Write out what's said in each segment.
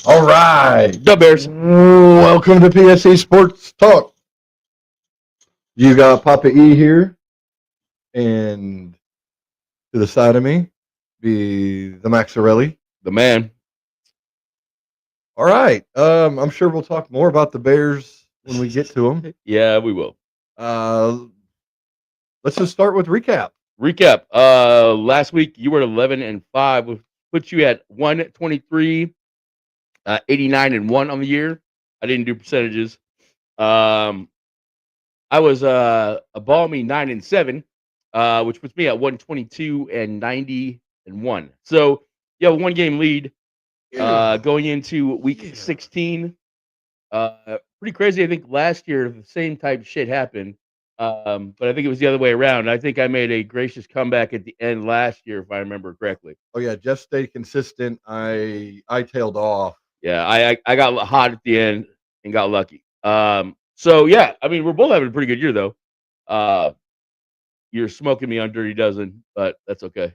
All right. The Bears. Welcome to PSC Sports Talk. You got Papa E here, and to the side of me be the Maxarelli. The man. All right. I'm sure we'll talk more about the Bears when we get to them. Yeah, we will. Let's just start with recap. Recap. Last week you were at 11-5, which put you at 123, 89-1 on the year. I didn't do percentages. I was a balmy 9-7, which puts me at 122 and 90-1. So yeah, 1 game lead. Going into week 16. Pretty crazy. I think last year the same type of shit happened. But I think it was the other way around. I think I made a gracious comeback at the end last year, if I remember correctly. Oh yeah, Jeff stayed consistent. I tailed off. Yeah, I got hot at the end and got lucky. So yeah, I mean we're both having a pretty good year though. You're smoking me on Dirty Dozen, but that's okay.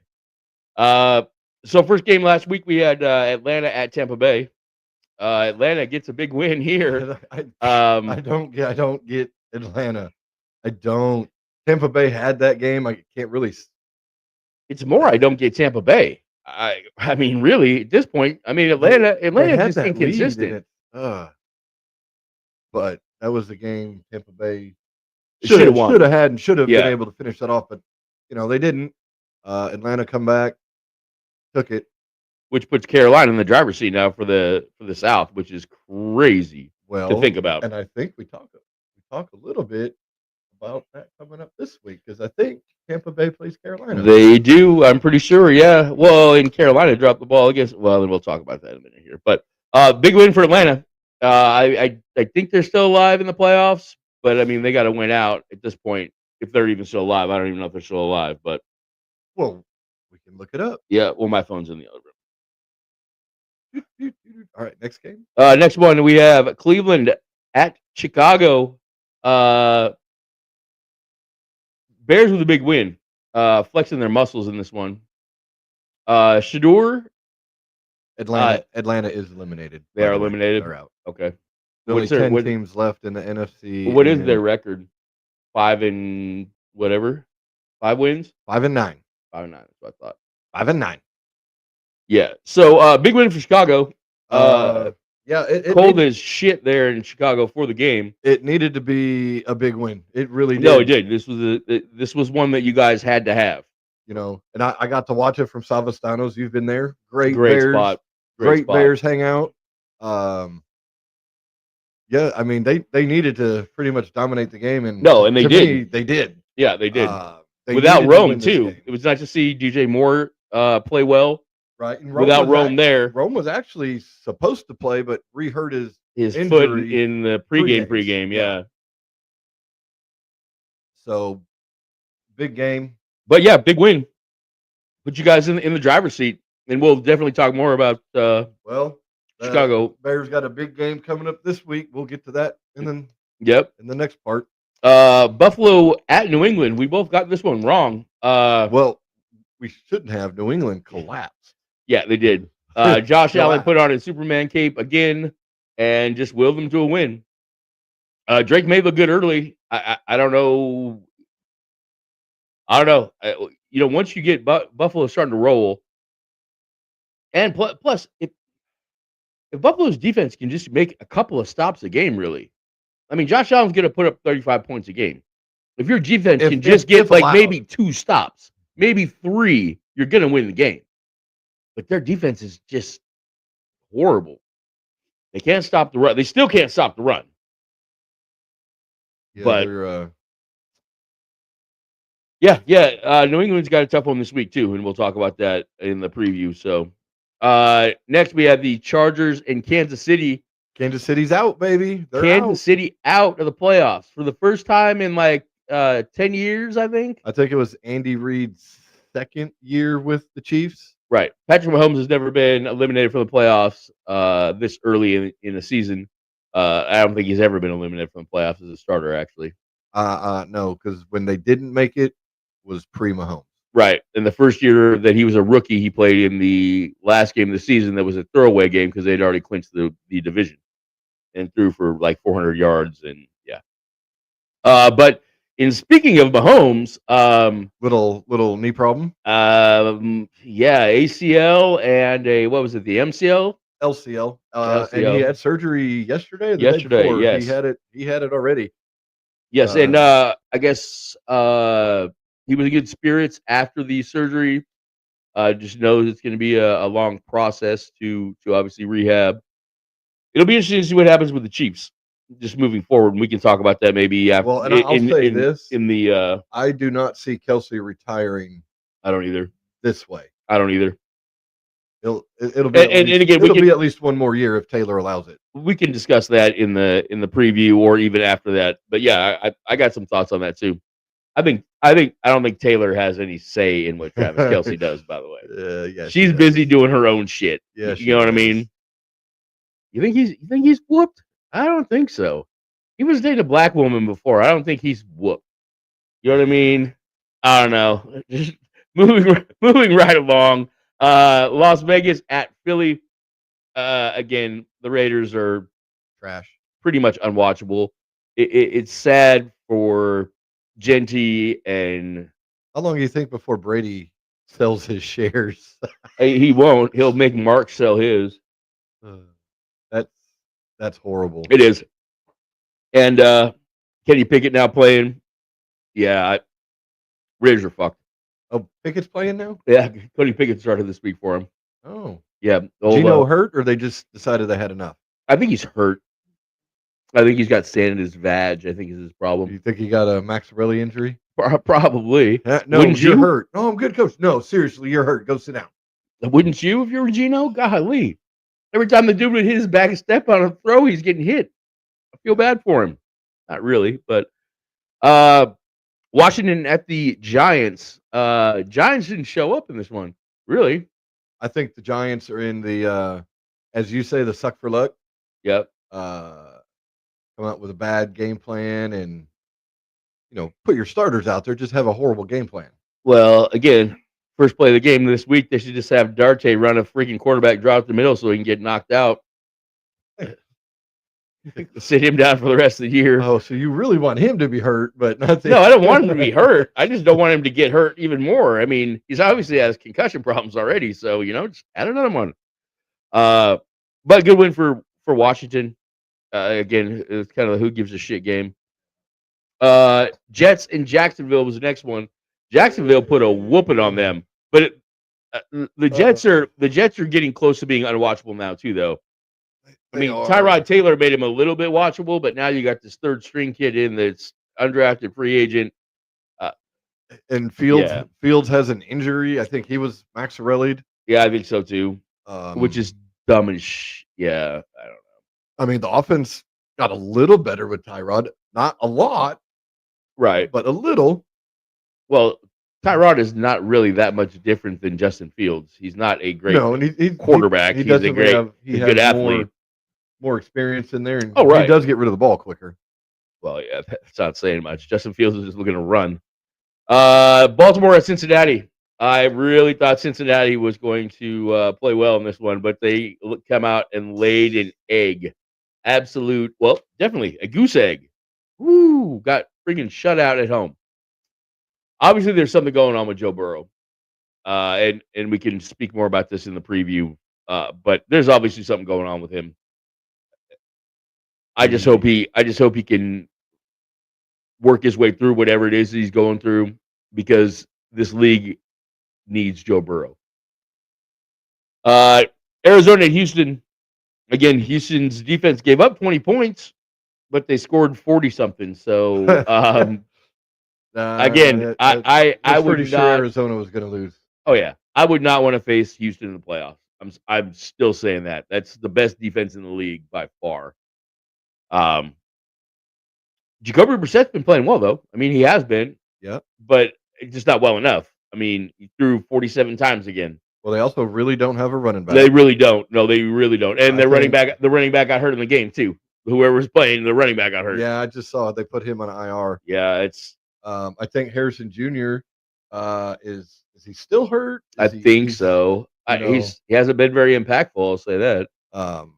So first game last week we had Atlanta at Tampa Bay. Atlanta gets a big win here. I don't get Atlanta. I don't. Tampa Bay had that game. I can't really. It's more I don't get Tampa Bay. I mean, really, at this point, I mean, Atlanta just inconsistent. But that was the game Tampa Bay should have won. Should have had and should have been able to finish that off, but they didn't. Atlanta come back, took it, which puts Carolina in the driver's seat now for the South, which is crazy to think about. And I think we talk a little bit about that coming up this week because I think Tampa Bay plays Carolina. They do. I'm pretty sure. Yeah. Well, in Carolina dropped the ball against. Well, then we'll talk about that in a minute here. But big win for Atlanta. I think they're still alive in the playoffs, but I mean they got to win out at this point if they're even still alive. I don't even know if they're still alive, but well, we can look it up. Yeah. Well, my phone's in the other room. All right. Next game. Next one we have Cleveland at Chicago. Bears with a big win, flexing their muscles in this one. Shador. Atlanta is eliminated. They are eliminated. They're out. Okay. Only 10 teams left in the NFC. What is their record? 5 and whatever. 5 wins. 5-9. 5-9. That's what I thought. 5-9. Yeah. So big win for Chicago. Yeah, cold as shit there in Chicago for the game. It needed to be a big win. It really did. No, it did. This was one that you guys had to have. And I got to watch it from Savastano's. You've been there. Great Bears, spot. Great spot. Bears hangout. Yeah, I mean they needed to pretty much dominate the game, and they did. They did. Yeah, they did. Without Rome too. It was nice to see DJ Moore play well. Right. And without Rome there. Rome was actually supposed to play, but re-hurt his foot in the pregame. Yeah. So big game. But yeah, big win. Put you guys in the driver's seat. And we'll definitely talk more about Chicago. Bears got a big game coming up this week. We'll get to that and then in the next part. Buffalo at New England. We both got this one wrong. Well, we shouldn't have. New England collapsed. Yeah, they did. Josh Allen put on his Superman cape again and just willed them to a win. Drake may look good early. I don't know. Once you get Buffalo starting to roll, and plus, if Buffalo's defense can just make a couple of stops a game, really, I mean, Josh Allen's going to put up 35 points a game. If your defense can just get maybe 2 stops, maybe 3, you're going to win the game. But their defense is just horrible. They can't stop the run. They still can't stop the run. Yeah, but New England's got a tough one this week too, and we'll talk about that in the preview. So next we have the Chargers and Kansas City. Kansas City's out, baby. Kansas City out of the playoffs for the first time in 10 years, I think. I think it was Andy Reid's second year with the Chiefs. Right. Patrick Mahomes has never been eliminated from the playoffs this early in the season. I don't think he's ever been eliminated from the playoffs as a starter, actually. No, because when they didn't make it was pre-Mahomes. Right. And the first year that he was a rookie, he played in the last game of the season that was a throwaway game because they'd already clinched the division and threw for like 400 yards. And yeah. But in speaking of Mahomes, Little knee problem. yeah, ACL and what was it, the MCL? LCL. And he LCL. had surgery yesterday or the Yesterday, day before. yes. He had it already. Yes, and I guess he was in good spirits after the surgery. Just knows it's going to be a long process to obviously rehab. It'll be interesting to see what happens with the Chiefs just moving forward, and we can talk about that maybe after. Well, and I'll say this: in the I do not see Kelsey retiring I don't either. this way. I don't either. It'll be And again, it'll be at least one more year if Taylor allows it. We can discuss that in the preview or even after that. But yeah, I got some thoughts on that too. I don't think Taylor has any say in what Travis Kelce does. By the way, yeah, she's busy doing her own shit. Yeah, you know what I mean. You think he's whooped? I don't think so. He was dating a black woman before. I don't think he's whooped. You know what I mean? I don't know. Just moving right along. Las Vegas at Philly. Again, the Raiders are trash, pretty much unwatchable. It's sad for Genty, and how long do you think before Brady sells his shares? he won't. He'll make Mark sell his. That's horrible. It is. And Kenny Pickett now playing. Yeah, Raiders are fucked. Oh, Pickett's playing now? Yeah, Cody Pickett started this week for him. Oh. Yeah. Gino hurt, or they just decided they had enough? I think he's hurt. I think he's got sand in his vag. I think is his problem. You think he got a Maxarelli injury? Probably. No, you're hurt. No, I'm good, coach. No, seriously, you're hurt. Go sit down. Wouldn't you if you were Gino? Golly. Every time the dude would hit his back and step on a throw, he's getting hit. I feel bad for him. Not really, but Washington at the Giants. Giants didn't show up in this one, really. I think the Giants are in the, as you say, the suck for luck. Yep. Come out with a bad game plan and, put your starters out there. Just have a horrible game plan. Well, again, first play of the game this week, they should just have Darte run a freaking quarterback draw up the middle so he can get knocked out. Sit him down for the rest of the year. Oh, so you really want him to be hurt, but not No, I don't want him to be hurt. I just don't want him to get hurt even more. I mean, he's obviously has concussion problems already, so just add another one. But good win for Washington. Again, it's kind of a who gives a shit game. Jets in Jacksonville was the next one. Jacksonville put a whooping on them, but the Jets are getting close to being unwatchable now too, though. I mean, Tyrod Taylor made him a little bit watchable, but now you got this third string kid in that's undrafted free agent. And Fields has an injury. I think he was Maxarelli'd. Yeah, I think so too. Which is dumb as yeah, I don't know. I mean, the offense got a little better with Tyrod. Not a lot. Right. But a little. Well, Tyrod is not really that much different than Justin Fields. He's not a great quarterback. He's a good athlete. More experience in there, and right. He does get rid of the ball quicker. Well, yeah, that's not saying much. Justin Fields is just looking to run. Baltimore at Cincinnati. I really thought Cincinnati was going to play well in this one, but they come out and laid an egg. Definitely a goose egg. Woo! Got freaking shut out at home. Obviously, there's something going on with Joe Burrow, and we can speak more about this in the preview. But there's obviously something going on with him. I just hope he can work his way through whatever it is he's going through, because this league needs Joe Burrow. Arizona and Houston. Again, Houston's defense gave up 20 points, but they scored 40 something. So again, I would pretty sure Arizona was going to lose. Oh yeah, I would not want to face Houston in the playoffs. I'm still saying that. That's the best defense in the league by far. Jacoby Brissett's been playing well, though. I mean, he has been. Yeah. But just not well enough. I mean, he threw 47 times again. Well, they also really don't have a running back. They really don't. No, they really don't. And the running back got hurt in the game, too. Whoever's playing, the running back got hurt. Yeah, I just saw it. They put him on IR. Yeah, it's... I think Harrison Jr. Is he still hurt? I think so. you know, He hasn't been very impactful. I'll say that.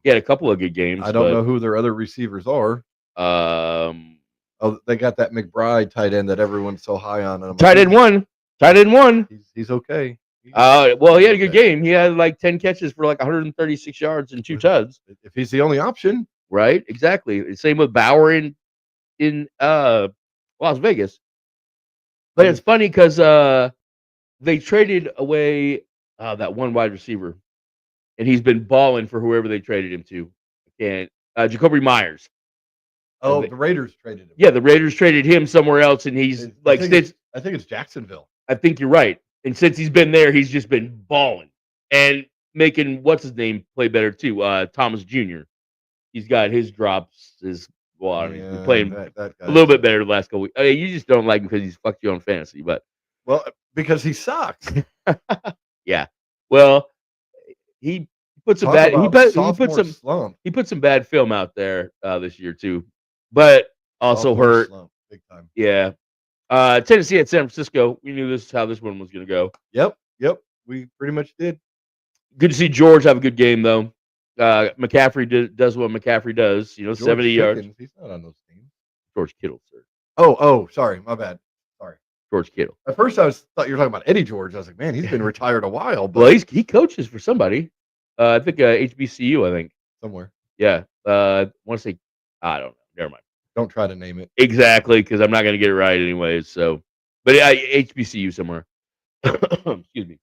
He had a couple of good games. I don't know who their other receivers are. Oh, they got that McBride tight end that everyone's so high on. And tight end one. He's okay. Well, he had a good game. He had like 10 catches for like 136 yards and 2 tuds. If he's the only option, right? Exactly. Same with Bauer in Las Vegas. But it's funny because they traded away that one wide receiver, and he's been balling for whoever they traded him to. Jacoby Myers. Oh, the Raiders traded him. Yeah, the Raiders traded him somewhere else, and he's I think it's Jacksonville. I think you're right. And since he's been there, he's just been balling and making what's his name play better too. Thomas Jr. He's got his drops. He's playing a little bit better the last couple weeks. I mean, you just don't like him because he's fucked you on fantasy, but because he sucks. Yeah. Well, he put some bad. He put some bad film out there this year too, but also hurt. Big time. Yeah. Tennessee at San Francisco. We knew how this one was going to go. Yep. We pretty much did. Good to see George have a good game though. McCaffrey does what McCaffrey does. George 70 yards. He's not on those teams. George Kittle, sir. Oh, sorry, my bad. Sorry, George Kittle. At first, thought you were talking about Eddie George. I was like, man, he's been retired a while. But well, he coaches for somebody. I think HBCU. I think somewhere. Yeah. I want to say. I don't know. Never mind. Don't try to name it exactly because I'm not going to get it right anyways. So, but HBCU somewhere. Excuse me.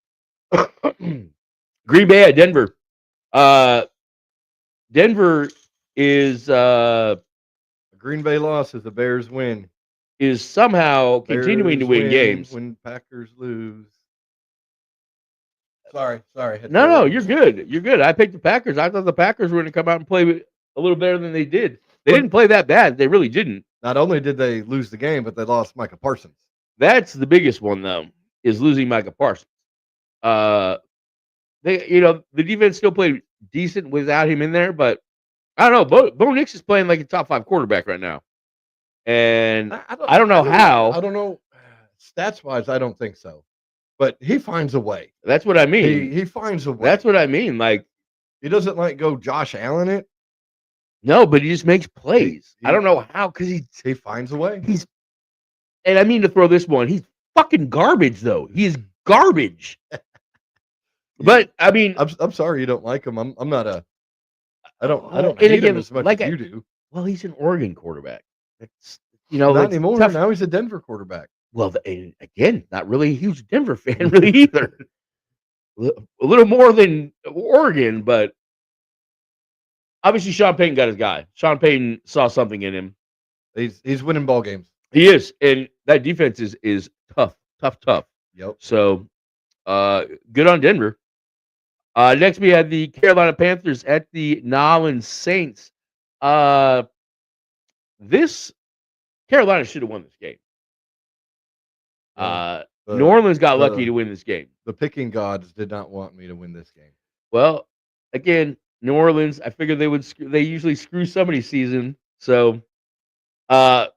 Green Bay at Denver. Denver is a Green Bay loss is a Bears win. Is somehow continuing to win games when Packers lose. Sorry. No, you're good. You're good. I picked the Packers. I thought the Packers were going to come out and play a little better than they did. They didn't play that bad. They really didn't. Not only did they lose the game, but they lost Micah Parsons. That's the biggest one, though, is losing Micah Parsons. The defense still played decent without him in there, but I don't know. Bo Nix is playing like a top 5 quarterback right now, and I don't know how. I don't know. Stats wise, I don't think so, but he finds a way. That's what I mean. He finds a way. That's what I mean. Like he doesn't go Josh Allen it. No, but he just makes plays. I don't know how because he finds a way. And I mean to throw this one. He's fucking garbage though. He is garbage. But I mean, I'm sorry you don't like him. I'm not a. I don't hate him as much as you do. Well, he's an Oregon quarterback. That's not anymore. Tough. Now he's a Denver quarterback. Well, again, not really a huge Denver fan, really either. A little more than Oregon, but obviously Sean Payton got his guy. Sean Payton saw something in him. He's winning ball games. He is, and that defense is tough. Yep. So, good on Denver. Next, we had the Carolina Panthers at the New Orleans Saints. This Carolina should have won this game. New Orleans got lucky to win this game. The picking gods did not want me to win this game. Well, again, New Orleans. I figured they usually screw somebody's season. So, I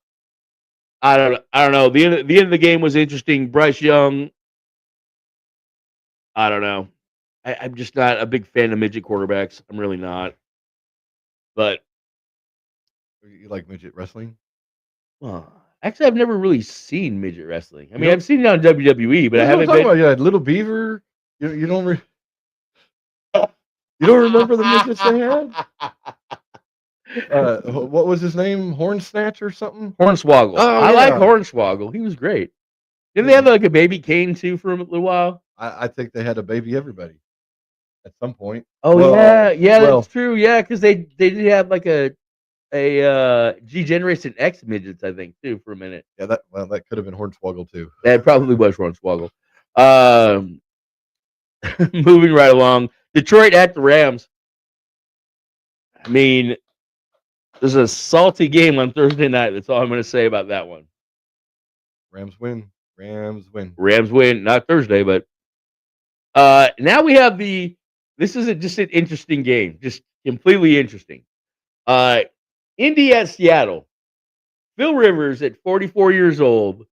don't know. The end of the game was interesting. Bryce Young. I don't know. I'm just not a big fan of midget quarterbacks. I'm really not. But you like midget wrestling? Well, actually, I've never really seen midget wrestling. I mean, I've seen it on WWE, but I haven't been. About, Little Beaver. You don't. You don't remember the midgets they had? What was his name? Hornsnatch or something? Hornswoggle. Oh, I like Hornswoggle. He was great. Didn't they have like a baby Kane too for a little while? I think they had a baby everybody at some point. Oh that's true. Yeah, because they did have like a G Generation X midgets, I think, too, for a minute. Yeah, that could have been Hornswoggle too. That probably was Hornswoggle. Moving right along, Detroit at the Rams. I mean, there's a salty game on Thursday night. That's all I'm going to say about that one. Rams win. Not Thursday, but now we have this is just an interesting game, just completely interesting. Indy at Seattle. Phil Rivers at 44 years old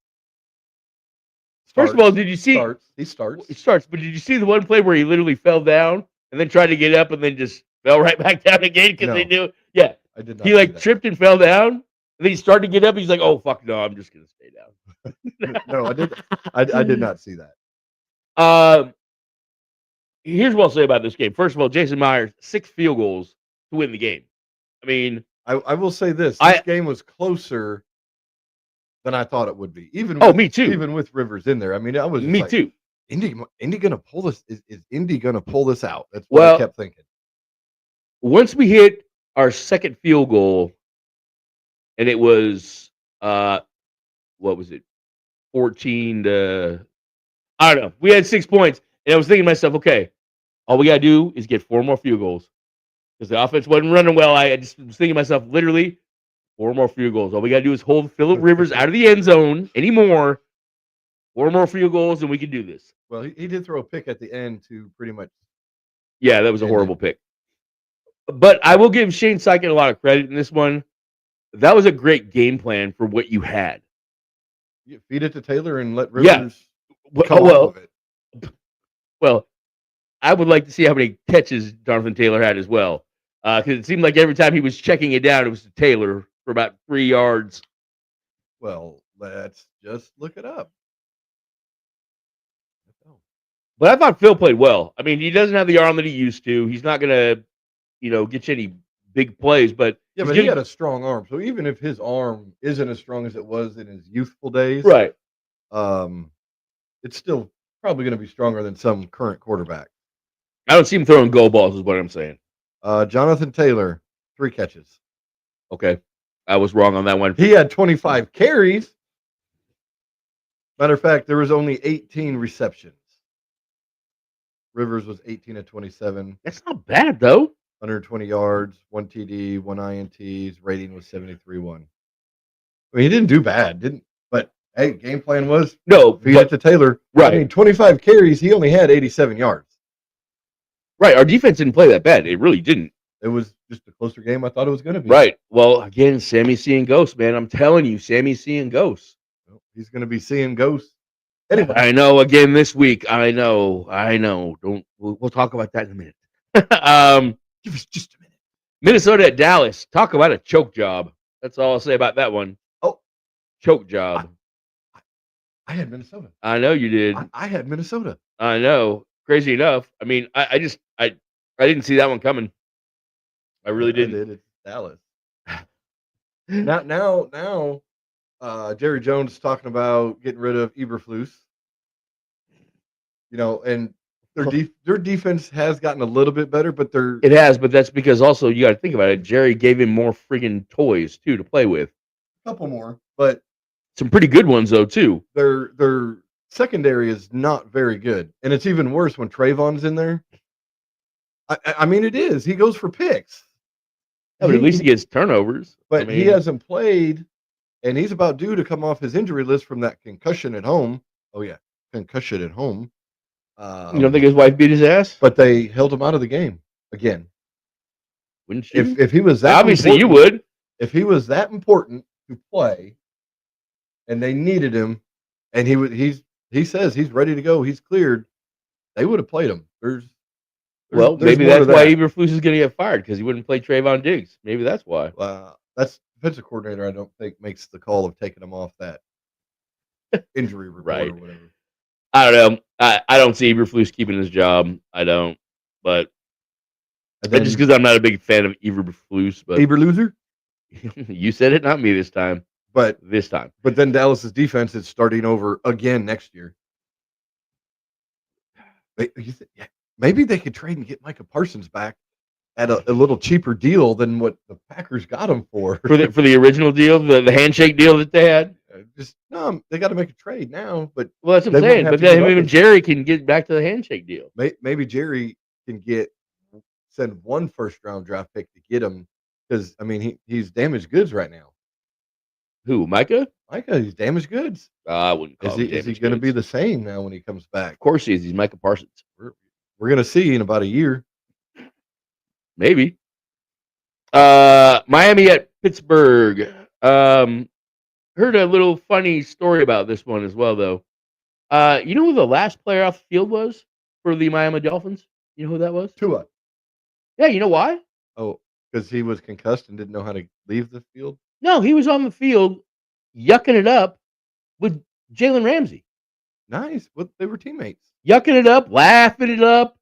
First of all, did you see? He starts. He starts, but did you see the one play where he literally fell down and then tried to get up and then just fell right back down again because they knew? Yeah, I did not. He like tripped and fell down, and then he started to get up. He's like, "Oh fuck no, I'm just gonna stay down." No, I did. I did not see that. Here's what I'll say about this game. First of all, Jason Myers 6 field goals to win the game. I mean, I will say this: this game was closer than I thought it would be. Me too. Even with Rivers in there, I mean, I was me too. Indy gonna pull this? Is Indy gonna pull this out? That's what I kept thinking. Once we hit our second field goal, and it was what was it, 14 to, I don't know. We had 6 points, and I was thinking to myself, okay, all we gotta do is get 4 more field goals because the offense wasn't running well. I just was thinking to myself, literally, 4 more field goals. All we gotta do is hold Phillip Rivers out of the end zone anymore. 4 more field goals, and we can do this. Well, he did throw a pick at the end to pretty much. Yeah, that was a horrible pick. But I will give Shane Steichen a lot of credit in this one. That was a great game plan for what you had. You feed it to Taylor and let Rivers come off of it. Well, I would like to see how many catches Jonathan Taylor had as well. Because it seemed like every time he was checking it down, it was to Taylor for about 3 yards. Well, let's just look it up. But I thought Phil played well. I mean, he doesn't have the arm that he used to. He's not going to, get you any big plays. But he had a strong arm. So even if his arm isn't as strong as it was in his youthful days, right? It's still probably going to be stronger than some current quarterback. I don't see him throwing go balls, is what I'm saying. Jonathan Taylor, 3 catches. Okay, I was wrong on that one. He had 25 carries. Matter of fact, there was only 18 receptions. Rivers was 18 of 27. That's not bad, though. 120 yards, 1 TD, 1 INTs. Rating was 73-1. I mean, he didn't do bad, but hey, game plan was feed it to Taylor. Right. I mean, 25 carries, he only had 87 yards. Right. Our defense didn't play that bad. It really didn't. It was just a closer game I thought it was going to be. Right. Well, again, Sammy's seeing ghosts, man. I'm telling you, Sammy's seeing ghosts. Well, he's going to be seeing ghosts. Anyway. I know. Again, this week. I know. We'll talk about that in a minute. Give us just a minute. Minnesota at Dallas. Talk about a choke job. That's all I'll say about that one. Oh, choke job. I had Minnesota. I know you did. I had Minnesota. I know. Crazy enough. I mean, I didn't see that one coming. I really didn't. I did. It's Dallas. Now, Jerry Jones is talking about getting rid of Eberflus. And their defense has gotten a little bit better, but it has, but that's because also you got to think about it. Jerry gave him more friggin' toys too to play with. A couple more, but some pretty good ones though too. Their secondary is not very good, and it's even worse when Trayvon's in there. I mean, it is. He goes for picks. Yeah, but at least he gets turnovers. But he hasn't played, and he's about due to come off his injury list from that concussion at home. Oh yeah, concussion at home. You don't think his wife beat his ass? But they held him out of the game again. Wouldn't you? If he was that obviously you would. If he was that important to play, and they needed him, and he says he's ready to go, he's cleared, they would have played him. Maybe that's why Eberflus is going to get fired because he wouldn't play Trayvon Diggs. Maybe that's why. That's defensive coordinator. I don't think makes the call of taking him off that injury report right. or whatever. I don't know. I don't see Eberflus keeping his job. I don't. But just because I'm not a big fan of Eberflus. But Eberloser? You said it, not me this time. But then Dallas's defense is starting over again next year. Maybe they could trade and get Micah Parsons back at a little cheaper deal than what the Packers got him for. For the original deal, the handshake deal that they had. They got to make a trade now. But that's what I'm saying. But then even Jerry can get back to the handshake deal. Maybe Jerry can send 1 first-round draft pick to get him because I mean he's damaged goods right now. Who, Micah? Micah, he's damaged goods. I wouldn't call him. Is he going to be the same now when he comes back? Of course he is. He's Micah Parsons. We're going to see in about a year. Maybe. Miami at Pittsburgh. Heard a little funny story about this one as well, though. You know who the last player off the field was for the Miami Dolphins? You know who that was? Tua. Yeah, you know why? Oh, because he was concussed and didn't know how to leave the field. No, he was on the field yucking it up with Jalen Ramsey. Nice. Well, they were teammates. Yucking it up, laughing it up.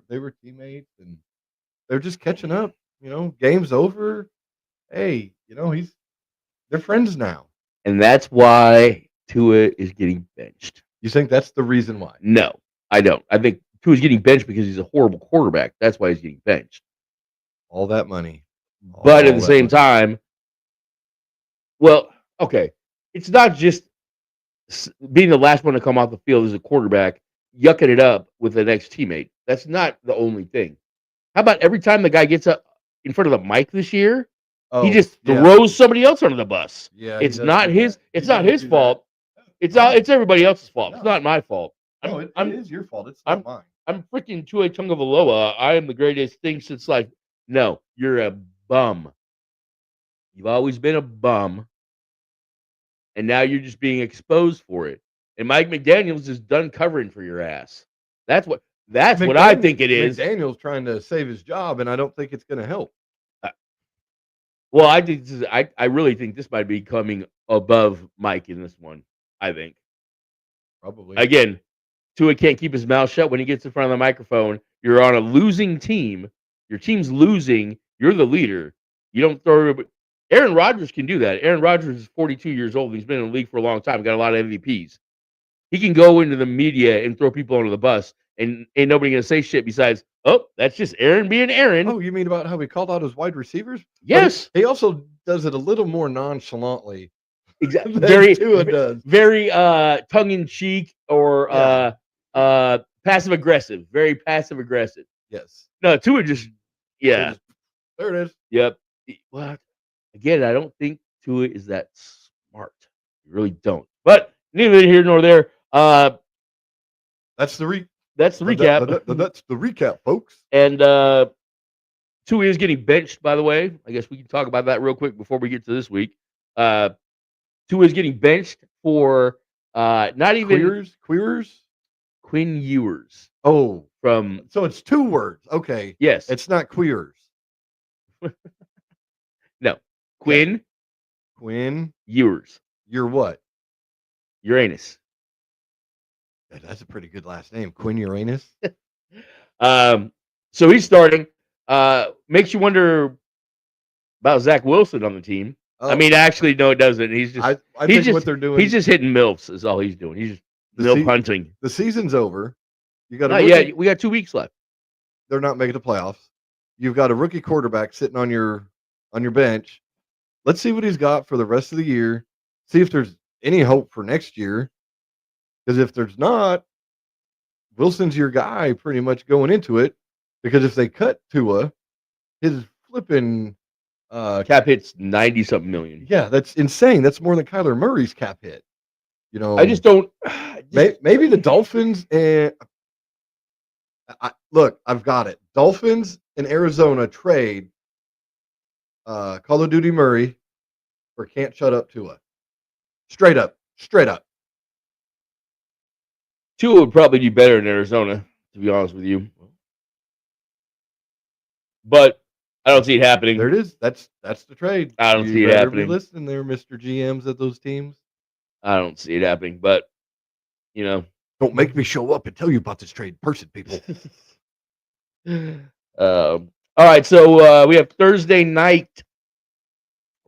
They were teammates, and they're just catching up. Game's over. Hey, they're friends now. And that's why Tua is getting benched. You think that's the reason why? No, I don't. I think Tua's getting benched because he's a horrible quarterback. That's why he's getting benched. All that money. But at the same time, well, okay, it's not just being the last one to come off the field as a quarterback, yucking it up with the next teammate. That's not the only thing. How about every time the guy gets up in front of the mic this year, he just throws somebody else under the bus. Yeah, it's not his. It's not his fault. It's everybody else's fault. No. It's not my fault. No, it is your fault. It's not mine. I'm freaking Tua Tagovailoa. I am the greatest thing since life. No, you're a bum. You've always been a bum, and now you're just being exposed for it. And Mike McDaniels is done covering for your ass. That's what I think it is. McDaniel's trying to save his job, and I don't think it's going to help. Well, I think I really think this might be coming above Mike in this one. I think probably again, Tua can't keep his mouth shut when he gets in front of the microphone. You're on a losing team. Your team's losing. You're the leader. You don't throw. Aaron Rodgers can do that. Aaron Rodgers is 42 years old. He's been in the league for a long time. Got a lot of MVPs. He can go into the media and throw people under the bus, and ain't nobody gonna say shit besides, "Oh, that's just Aaron being Aaron." Oh, you mean about how he called out his wide receivers? Yes. He also does it a little more nonchalantly. Exactly. Very tongue in cheek or passive aggressive. Very passive aggressive. Yes. No, Tua just there it is. Yep. Well, again, I don't think Tua is that smart. You really don't. But neither here nor there. That's the recap. That's the recap, folks. And Tua is getting benched, by the way. I guess we can talk about that real quick before we get to this week. Tua is getting benched for not even Quinn Ewers. Oh, so it's 2 words. Okay. Yes. It's not queers. No. Quinn Ewers. You're what? Uranus. That's a pretty good last name. Quinn Uranus. So he's starting. Makes you wonder about Zach Wilson on the team. I mean, actually, no, it doesn't. He's just. I think what they're doing. He's just hitting MILFs. Is all he's doing. He's just MILF hunting. The season's over. You got we got 2 weeks left. They're not making the playoffs. You've got a rookie quarterback sitting on your bench. Let's see what he's got for the rest of the year. See if there's any hope for next year. Because if there's not, Wilson's your guy pretty much going into it. Because if they cut Tua, his flipping cap hit's 90-something million. Yeah, that's insane. That's more than Kyler Murray's cap hit. I just don't. Maybe the Dolphins and look, I've got it. Dolphins and Arizona trade Call of Duty Murray for can't shut up Tua. Straight up. Tua would probably do better in Arizona, to be honest with you. But I don't see it happening. There it is. That's the trade. I don't see it happening. Be listening there, Mr. GMs at those teams. I don't see it happening, but don't make me show up and tell you about this trade in person, people. All right, so we have Thursday night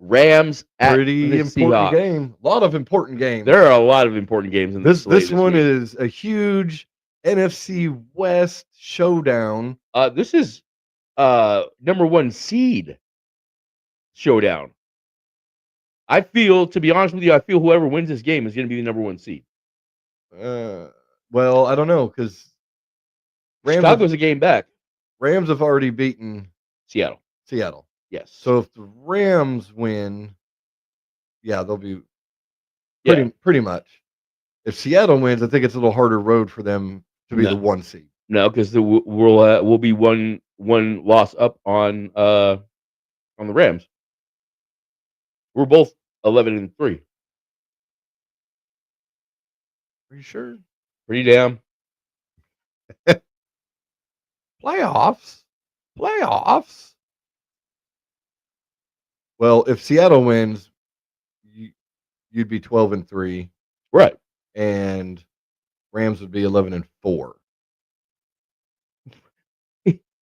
Rams at pretty the important Seahawks. Game. A lot of important games. There are a lot of important games in this one week. Is a huge NFC West showdown. This is number 1 seed showdown. I feel, to be honest with you, whoever wins this game is going to be the number 1 seed. Well, I don't know because Chicago's a game back. Rams have already beaten Seattle. Yes. So if the Rams win, yeah, they'll be pretty much. If Seattle wins, I think it's a little harder road for them to be the 1 seed. No, because we'll be one loss up on the Rams. We're both 11-3. Are you sure? Pretty damn. Playoffs. Well, if Seattle wins, you'd be 12-3, Right. and Rams would be 11-4.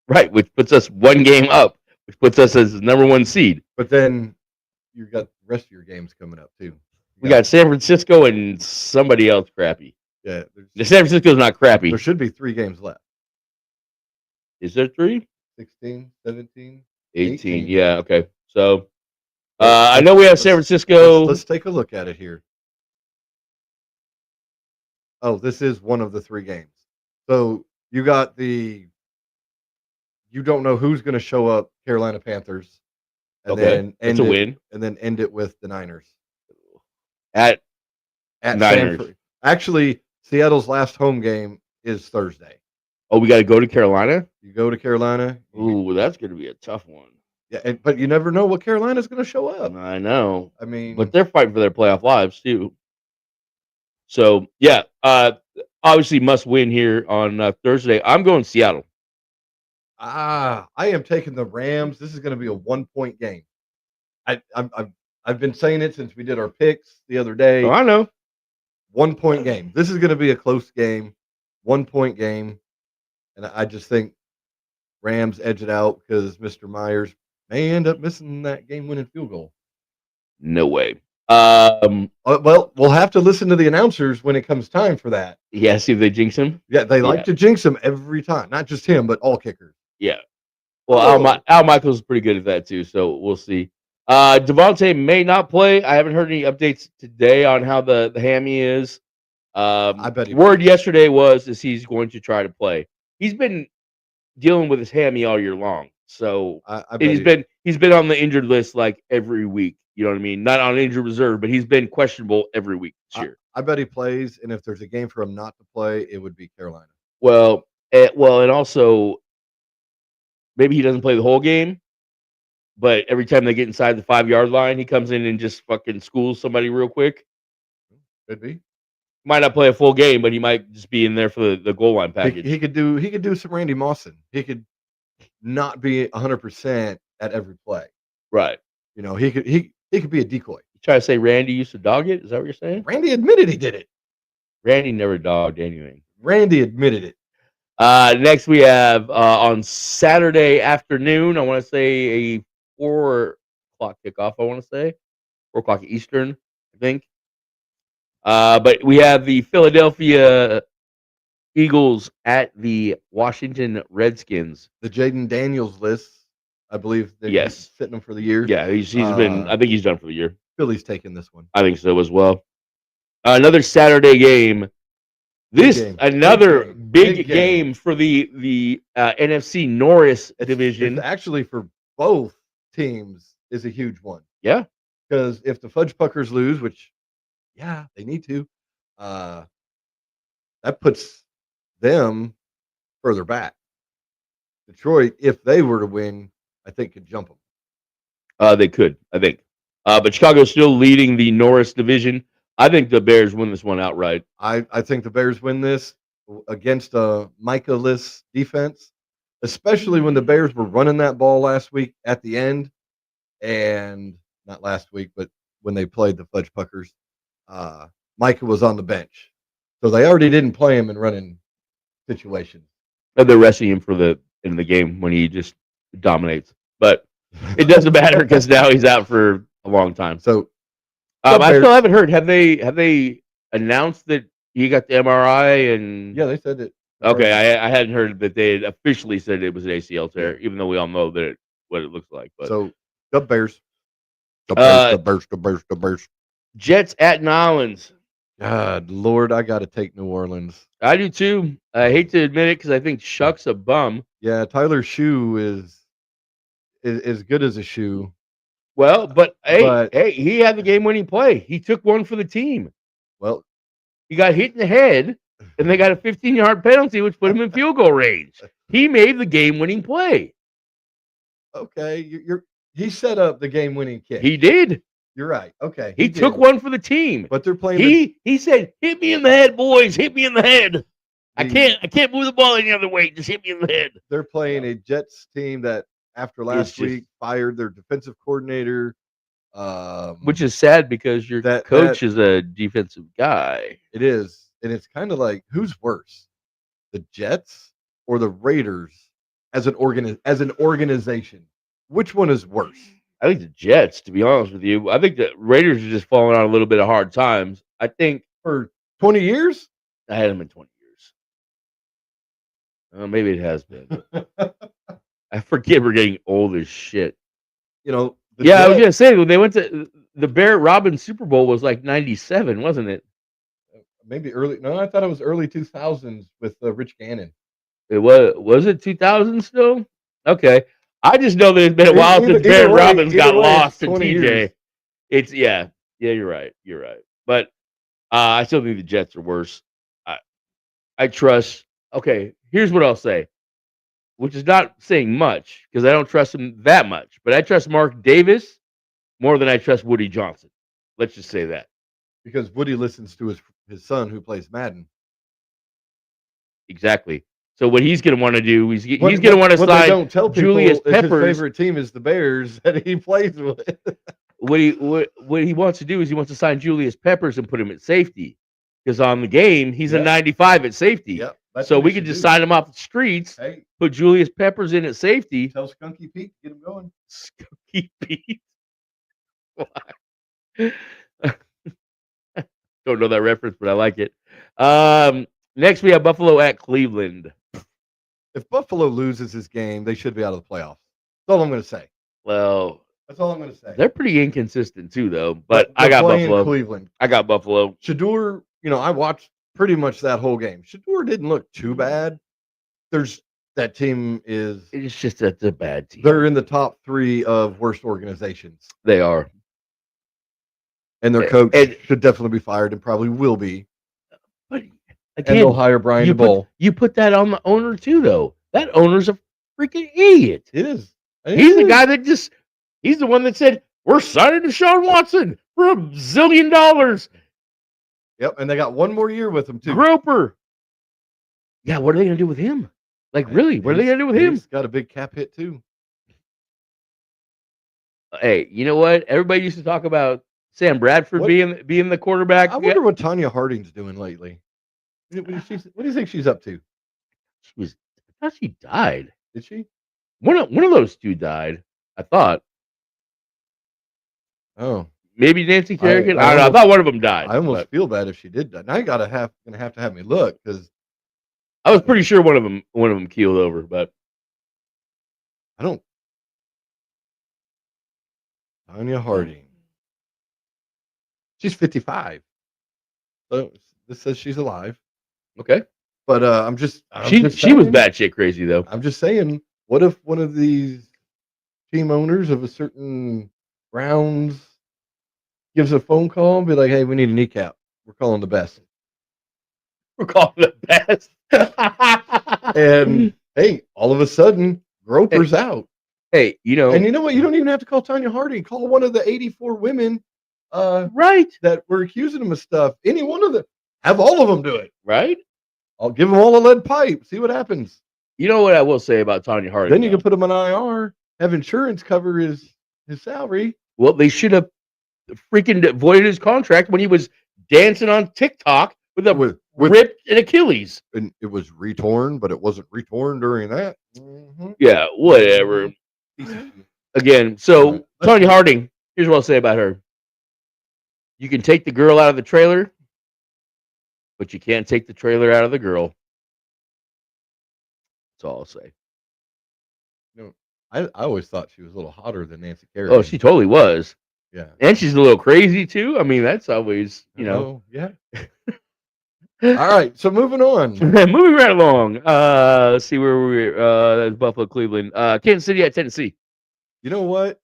Right, which puts us one game up, which puts us as the number 1 seed. But then you got the rest of your games coming up too. We got San Francisco and somebody else crappy. Yeah, The San Francisco's not crappy. there should be 3 games left. Is there 3? 16, 17, 18. Yeah, okay. So I know we have San Francisco. Let's take a look at it here. Oh, this is one of the 3 games. So you got you don't know who's going to show up, Carolina Panthers, and then it's a win. and then end it with the Niners At Niners. Sanford. Actually, Seattle's last home game is Thursday. Oh, we got to go to Carolina? You go to Carolina. Ooh, that's going to be a tough one. Yeah, but you never know what Carolina's going to show up. I know. I mean, But they're fighting for their playoff lives, too. So, yeah, obviously must win here on Thursday. I'm going Seattle. I am taking the Rams. This is going to be a 1-point game. I've been saying it since we did our picks the other day. Oh, I know. 1-point game. This is going to be a close game. 1-point game, and I just think Rams edge it out because Mr. Myers may end up missing that game-winning field goal. No way. Well, we'll have to listen to the announcers when it comes time for that. Yeah, see if they jinx him. Yeah, they like to jinx him every time. Not just him, but all kickers. Yeah. Well, Al Michaels is pretty good at that too, so we'll see. Devontae may not play. I haven't heard any updates today on how the hammy is. I bet word yesterday was he's going to try to play. He's been dealing with his hammy all year long, so he's been on the injured list like every week. You know what I mean? Not on injured reserve, but he's been questionable every week this year. I bet he plays, and if there's a game for him not to play, it would be Carolina. Well, and also maybe he doesn't play the whole game, but every time they get inside the 5-yard line, he comes in and just fucking schools somebody real quick. Could be. Might not play a full game, but he might just be in there for the goal line package. He could do some Randy Mosson. He could not be 100% at every play. Right. You know, he could be a decoy. You try to say Randy used to dog it? Is that what you're saying? Randy admitted he did it. Randy never dogged anything. Randy admitted it. Next we have on Saturday afternoon, I want to say a 4 o'clock kickoff, I want to say. 4 o'clock Eastern, I think. But we have the Philadelphia Eagles at the Washington Redskins. The Jaden Daniels list, I believe. Yes. Sitting him for the year. Yeah, he's been. I think he's done for the year. Philly's taking this one. I think so as well. Another Saturday game. Another big game for the NFC Norris division. It's actually, for both teams, is a huge one. Yeah. Because if the Fudge Puckers lose, which, yeah, they need to, that puts them further back. Detroit, if they were to win, I think could jump them. They could, I think. But Chicago's still leading the Norris division. I think the Bears win this one outright. I think the Bears win this against a Micah-less defense, especially when the Bears were running that ball last week at the end, and not last week, but when they played the Fudge Puckers, Micah was on the bench. So they already didn't play him in running situations. They're resting him in the game when he just dominates. But it doesn't matter because now he's out for a long time. So I still haven't heard. Have they announced that he got the MRI? And yeah, they said it. Okay, I hadn't heard that they had officially said it was an ACL tear, even though we all know that what it looks like. But so the Bears. The Bears. Jets at New Orleans. God, Lord, I got to take New Orleans. I do too. I hate to admit it because I think Shuck's a bum. Yeah, Tyler Shoe is as good as a shoe. Well, but hey, he had the game-winning play. He took one for the team. Well, he got hit in the head, and they got a 15-yard penalty, which put him in field goal range. He made the game-winning play. Okay, he set up the game-winning kick. He did. You're right. Okay. He took did. one for the team. But they're playing He said, "Hit me in the head, boys. Hit me in the head. I can't move the ball any other way. Just hit me in the head." they're playing a Jets team that after last week fired their defensive coordinator. Which is sad because your coach is a defensive guy. It is. And it's kind of like, who's worse? The Jets or the Raiders as an organization? Which one is worse? I think the Jets, to be honest with you. I think the Raiders are just falling on a little bit of hard times. I think for 20 years? I had them in 20 years. Maybe it has been. I forget we're getting old as shit. You know, I was gonna say when they went to the Barrett Robbins Super Bowl was like 97, wasn't it? Maybe early. No, I thought it was early 2000s with Rich Gannon. It was it 2000 still? Okay. I just know that it's been a while since Barrett Robbins got lost to TJ. Years. It's yeah, you're right. You're right. But I still think the Jets are worse. I trust. Okay, here's what I'll say, which is not saying much because I don't trust him that much. But I trust Mark Davis more than I trust Woody Johnson. Let's just say that. Because Woody listens to his son who plays Madden. Exactly. So what he's going to want to do, he's going to want to sign. They don't tell people Julius Peppers. His favorite team is the Bears that he plays with. What he wants to do is he wants to sign Julius Peppers and put him at safety, because on the game he's a 95 at safety. Yep, so we could just sign him off the streets. Hey, put Julius Peppers in at safety. Tell Skunky Pete to get him going. Skunky Pete. Don't know that reference, but I like it. Next we have Buffalo at Cleveland. If Buffalo loses this game, they should be out of the playoffs. That's all I'm going to say. Well, that's all I'm going to say. They're pretty inconsistent too, though. But I got Buffalo. Cleveland. I got Buffalo. Shedeur, I watched pretty much that whole game. Shedeur didn't look too bad. That team is. It's just that's a bad team. They're in the top 3 of worst organizations. They are. And their coach should definitely be fired and probably will be. But again, and they'll hire Brian DeBoll. You put that on the owner too, though. That owner's a freaking idiot. It is. He's the guy that he's the one that said, we're signing Deshaun Watson for $1 zillion. Yep, and they got one more year with him, too. Groper. Yeah, what are they going to do with him? Like, really? What are they going to do with him? He's got a big cap hit, too. Hey, you know what? Everybody used to talk about Sam Bradford being the quarterback. I wonder what Tanya Harding's doing lately. What do you think she's up to? I thought she died. Did she? One of those two died, I thought. Oh. Maybe Nancy Kerrigan? I don't know. I thought one of them died. I almost feel bad if she did die. Now you gonna have to have me look, because I was pretty sure one of them keeled over, but I don't. Tanya Harding. She's 55. So this says she's alive. Okay. But she was batshit crazy, though. I'm just saying, what if one of these team owners of a certain Browns gives a phone call and be like, hey, we need a kneecap. We're calling the best. We're calling the best. And hey, all of a sudden, Groper's out. Hey, and you know what? You don't even have to call Tanya Harding. Call one of the 84 women right, that were accusing him of stuff. Any one of them. Have all of them do it. Right? I'll give them all a lead pipe. See what happens. You know what I will say about Tanya Harding? Then you can put him on IR, have insurance cover his salary. Well, they should have freaking voided his contract when he was dancing on TikTok with a ripped an Achilles. And it was retorn, but it wasn't retorn during that. Mm-hmm. Yeah, whatever. Again, so Tanya Harding, here's what I'll say about her. You can take the girl out of the trailer, but you can't take the trailer out of the girl. That's all I'll say. I always thought she was a little hotter than Nancy Kerrigan. Oh, she totally was. Yeah. And she's a little crazy, too. I mean, that's always, Yeah. All right, so moving on. Moving right along. Let's see where we're. That's Buffalo, Cleveland. Kansas City at Tennessee. You know what?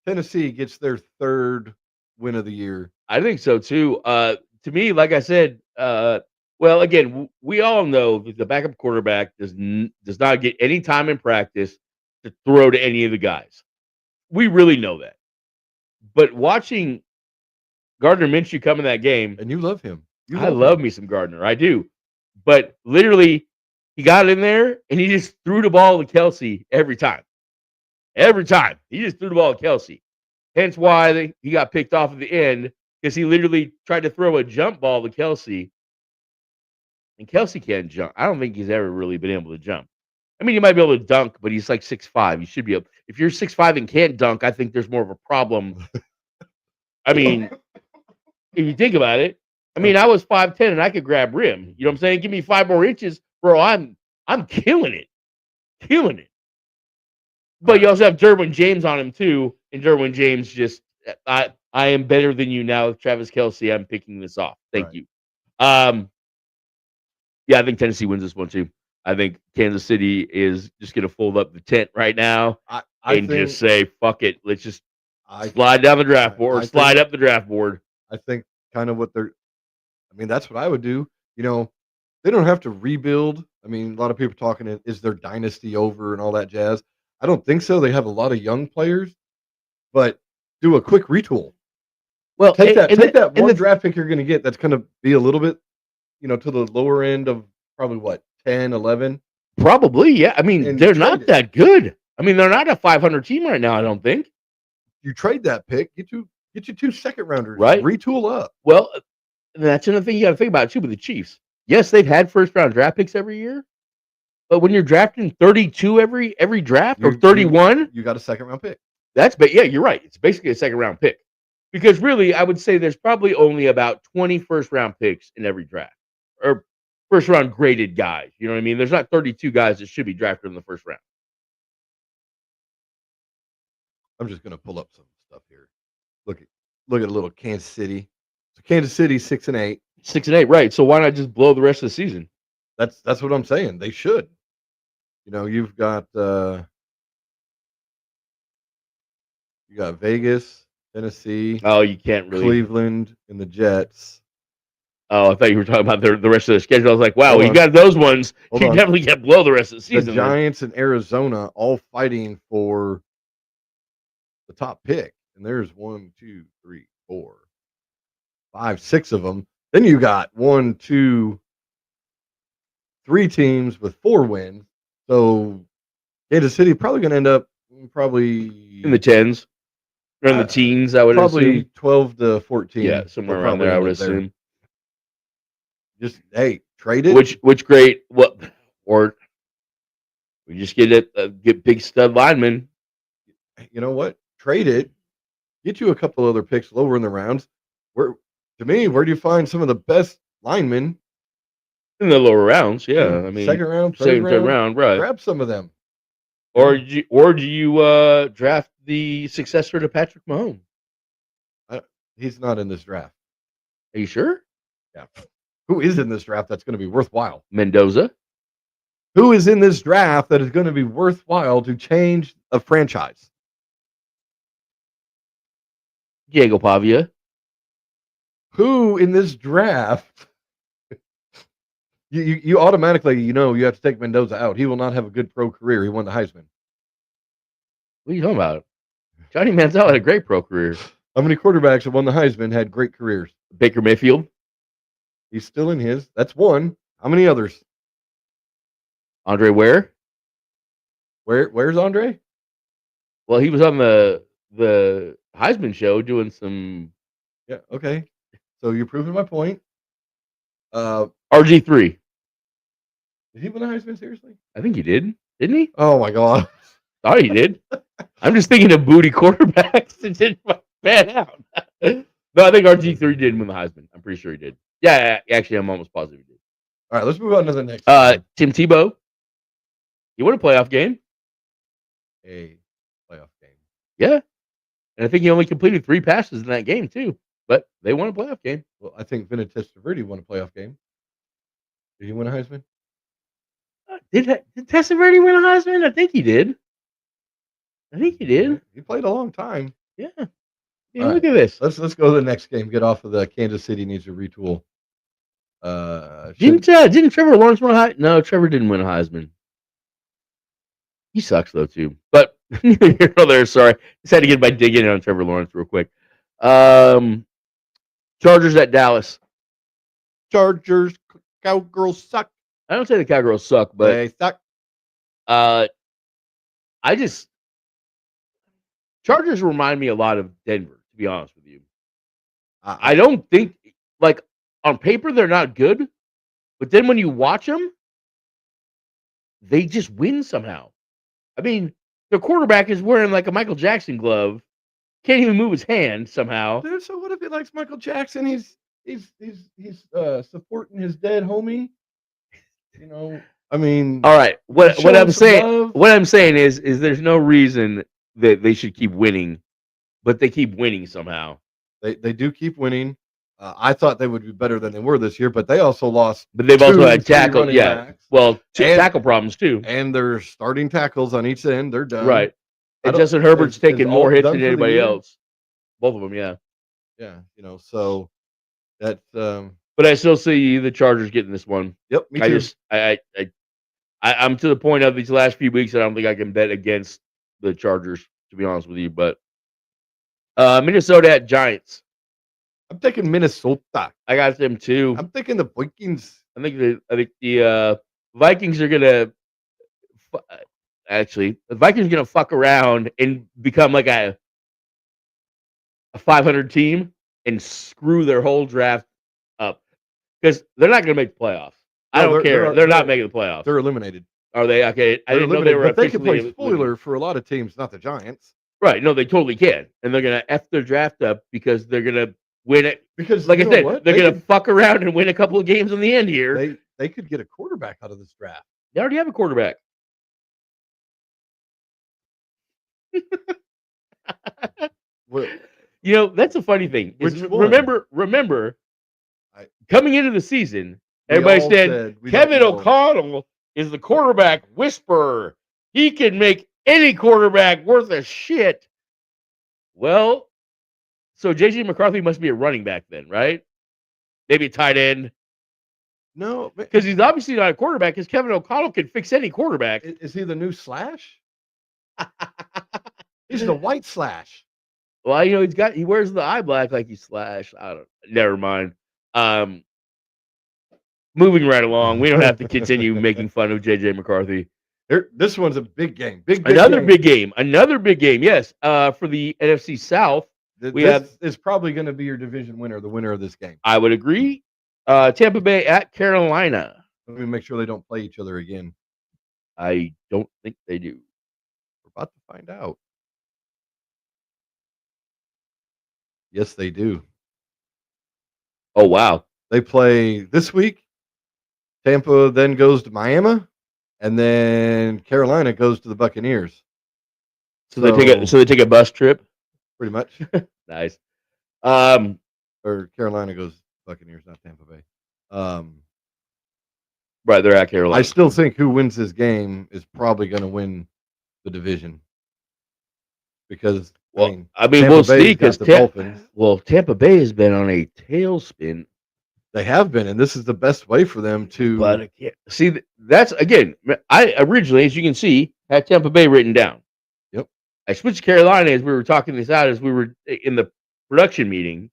Tennessee gets their 3rd win of the year. I think so, too. To me, like I said, well, again, we all know that the backup quarterback does not get any time in practice to throw to any of the guys. We really know that. But watching Gardner Minshew come in that game, And you love him. You I love love him. me some Gardner. I do. But literally, he got in there and he just threw the ball to Kelsey every time. Every time. He just threw the ball to Kelsey. Hence why he got picked off at the end, because he literally tried to throw a jump ball to Kelsey. And Kelsey can't jump. I don't think he's ever really been able to jump. I mean, he might be able to dunk, but he's like 6'5". You should be able. If you're 6'5" and can't dunk, I think there's more of a problem. I mean, if you think about it, I mean, I was 5'10" and I could grab rim. You know what I'm saying? Give me 5 more inches, bro. I'm killing it. Killing it. But you also have Derwin James on him too. And Derwin James just I am better than you now, Travis Kelce. I'm picking this off. Thank you. Yeah, I think Tennessee wins this one too. I think Kansas City is just going to fold up the tent right now and just say, fuck it. Let's just slide down the draft board or slide up the draft board. I think kind of what that's what I would do. You know, they don't have to rebuild. I mean, a lot of people talking, is their dynasty over and all that jazz? I don't think so. They have a lot of young players, but do a quick retool. Well, take that one draft pick you're going to get that's going to be a little bit, to the lower end of probably what, 10, 11? Probably, yeah. I mean, they're not that good. I mean, they're not a 500 team right now, I don't think. You trade that pick, get you 2 second rounders, right? Retool up. Well, that's another thing you got to think about too with the Chiefs. Yes, they've had first round draft picks every year, but when you're drafting 32 every draft or 31, you got a second round pick. Yeah, you're right. It's basically a second round pick. Because really, I would say there's probably only about 20 first round picks in every draft, or first round graded guys. You know what I mean? There's not 32 guys that should be drafted in the first round. I'm just going to pull up some stuff here. Look at a little Kansas City. So Kansas City 6-8. 6-8, right? So why not just blow the rest of the season? That's what I'm saying. They should. You've got Vegas, Tennessee. Oh, you can't really. Cleveland and the Jets. Oh, I thought you were talking about the rest of the schedule. I was like, wow, you got those ones. You definitely can't blow the rest of the season. The Giants and Arizona all fighting for the top pick. And there's 1, 2, 3, 4, 5, 6 of them. Then you got 1, 2, 3 teams with 4 wins. So Kansas City probably going to end up probably in the 10s or in the teens. I would probably assume 12 to 14. Yeah, somewhere around there. I would assume. Just trade it. Which great or we just get big stud linemen. You know what? Trade it. Get you a couple other picks lower in the rounds. Where do you find some of the best linemen in the lower rounds? Yeah, I mean, second round, third round, right? Grab some of them. Or do you draft the successor to Patrick Mahomes? He's not in this draft. Are you sure? Yeah. Who is in this draft that's going to be worthwhile? Mendoza. Who is in this draft that is going to be worthwhile to change a franchise? Diego Pavia. Who in this draft? You automatically, you have to take Mendoza out. He will not have a good pro career. He won the Heisman. What are you talking about? Johnny Manziel had a great pro career. How many quarterbacks that won the Heisman had great careers? Baker Mayfield. He's still in his. That's one. How many others? Andre Ware. Where's Andre? Well, he was on the Heisman show doing some. Yeah. Okay. So you're proving my point. RG3. Did he win the Heisman? Seriously? I think he did. Didn't he? Oh my God. Thought he did. I'm just thinking of booty quarterbacks that didn't pan out. No, I think RG3 did win the Heisman. I'm pretty sure he did. Yeah, actually, I'm almost positive he did. All right, let's move on to the next. Tim Tebow. He won a playoff game. A playoff game. Yeah. And I think he only completed 3 passes in that game, too. But they won a playoff game. Well, I think Vinny Testaverde won a playoff game. Did he win a Heisman? Did Testaverde win a Heisman? I think he did. He played a long time. Yeah. Look at this. Let's go to the next game. Get off of the Kansas City needs to retool. Didn't Trevor Lawrence win a Heisman? No, Trevor didn't win a Heisman. He sucks though too. But neither here nor there. Sorry, just had to get my dig in on Trevor Lawrence real quick. Chargers at Dallas. Chargers, Cowgirls suck. I don't say the Cowgirls suck, but They suck. I just Chargers remind me a lot of Denver, to be honest with you. I don't think, like, on paper they're not good, but then when you watch them, they just win somehow. I mean, their quarterback is wearing like a Michael Jackson glove, can't even move his hand somehow. Dude, so what if he likes Michael Jackson? He's supporting his dead homie. You know, I mean, All right, what show I'm him some saying, love. what I'm saying is there's no reason that they should keep winning, but they keep winning somehow. They do keep winning. I thought they would be better than they were this year, but they also lost. But they've also had 2, 3 tackle, running yeah. backs. Well, And- tackle problems too. And they're starting tackles on each end. They're done. Right. I And don't- Justin Herbert's is taking all more hits done than for the anybody year? else. Both of them, yeah. Yeah, so that's But I still see the Chargers getting this one. yep, me too. I'm to the point of these last few weeks that I don't think I can bet against the Chargers, to be honest with you. But Minnesota at Giants. I'm taking Minnesota. I got them too. I'm thinking the Vikings. I think the Vikings are gonna the Vikings are gonna fuck around and become like a 500 team and screw their whole draft up because they're not gonna make the playoffs. I No, don't care. They're not making the playoffs. They're eliminated. Are they? Okay, I They're didn't know they eliminated, were. but they can play officially spoiler eliminated. for a lot of teams, not the Giants. Right? No, they totally can, and they're gonna f their draft up because they're gonna win it. Because Like you I know said, what? they're They gonna could- fuck around and win a couple of games on the end here. they could get a quarterback out of this draft. They already have a quarterback. Well, You know, that's a funny thing. Which one? Remember, I- coming into the season, we everybody all said we Kevin don't know. O'Connell is the quarterback whisperer. He can make any quarterback worth a shit. Well, so JJ McCarthy must be a running back then, right? Maybe a tight end. No, Because he's obviously not a quarterback, because Kevin O'Connell can fix any quarterback. is he the new Slash? He's the white Slash. Well, you know, he wears the eye black like he's Slash. I don't never mind. Moving right along. We don't have to continue making fun of JJ McCarthy. This one's a big game. Big Another game. big game. Another big game, yes. For the NFC South, This is probably going to be your division winner, the winner of this game. I would agree. Tampa Bay at Carolina. Let me make sure they don't play each other again. I don't think they do. We're about to find out. Yes, they do. Oh, wow. They play this week. Tampa then goes to Miami, and then Carolina goes to the Buccaneers. So they take a bus trip. Pretty much. Nice. Or Carolina goes to Buccaneers, not Tampa Bay. Right, they're at Carolina. I still think who wins this game is probably going to win the division. Because Well, Tampa we'll Bay's see, got because the Dolphins. Tampa Bay has been on a tailspin. They have been, and this is the best way for them to. But again, see, that's again. I originally, as you can see, had Tampa Bay written down. Yep. I switched to Carolina as we were talking this out, as we were in the production meeting.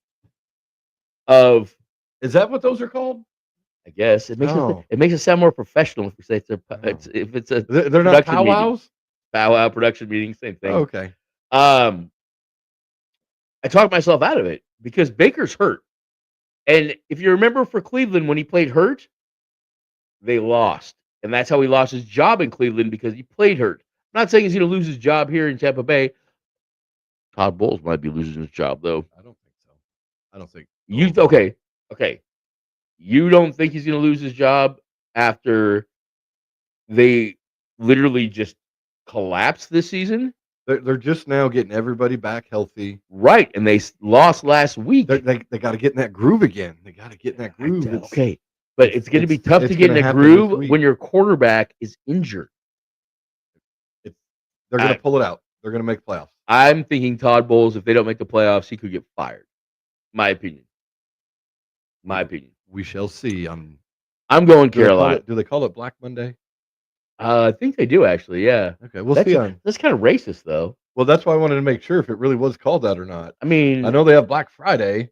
Is that what those are called? I guess it makes it makes it sound more professional if we say if it's a They're not production meeting. powwows. powwow production meeting, same thing. Okay. I talked myself out of it because Baker's hurt. And if you remember for Cleveland, when he played hurt, they lost. And that's how he lost his job in Cleveland, because he played hurt. I'm not saying he's going to lose his job here in Tampa Bay. Todd Bowles might be losing his job, though. I don't think so. I don't think. Okay. You don't think he's going to lose his job after they literally just collapsed this season? They're just now getting everybody back healthy. Right, and they lost last week. They got to get in that groove again. They got to get in that groove. Okay, but it's going to be tough to it's get in gonna a happen this groove week. when your quarterback is injured. They're going to pull it out. They're going to make playoffs. I'm thinking Todd Bowles, if they don't make the playoffs, he could get fired. My opinion. We shall see. I'm going Carolina. Do they call it Black Monday? I think they do, actually. Yeah. Okay, we'll see. That's kind of racist, though. Well, that's why I wanted to make sure if it really was called that or not. I mean, I know they have Black Friday.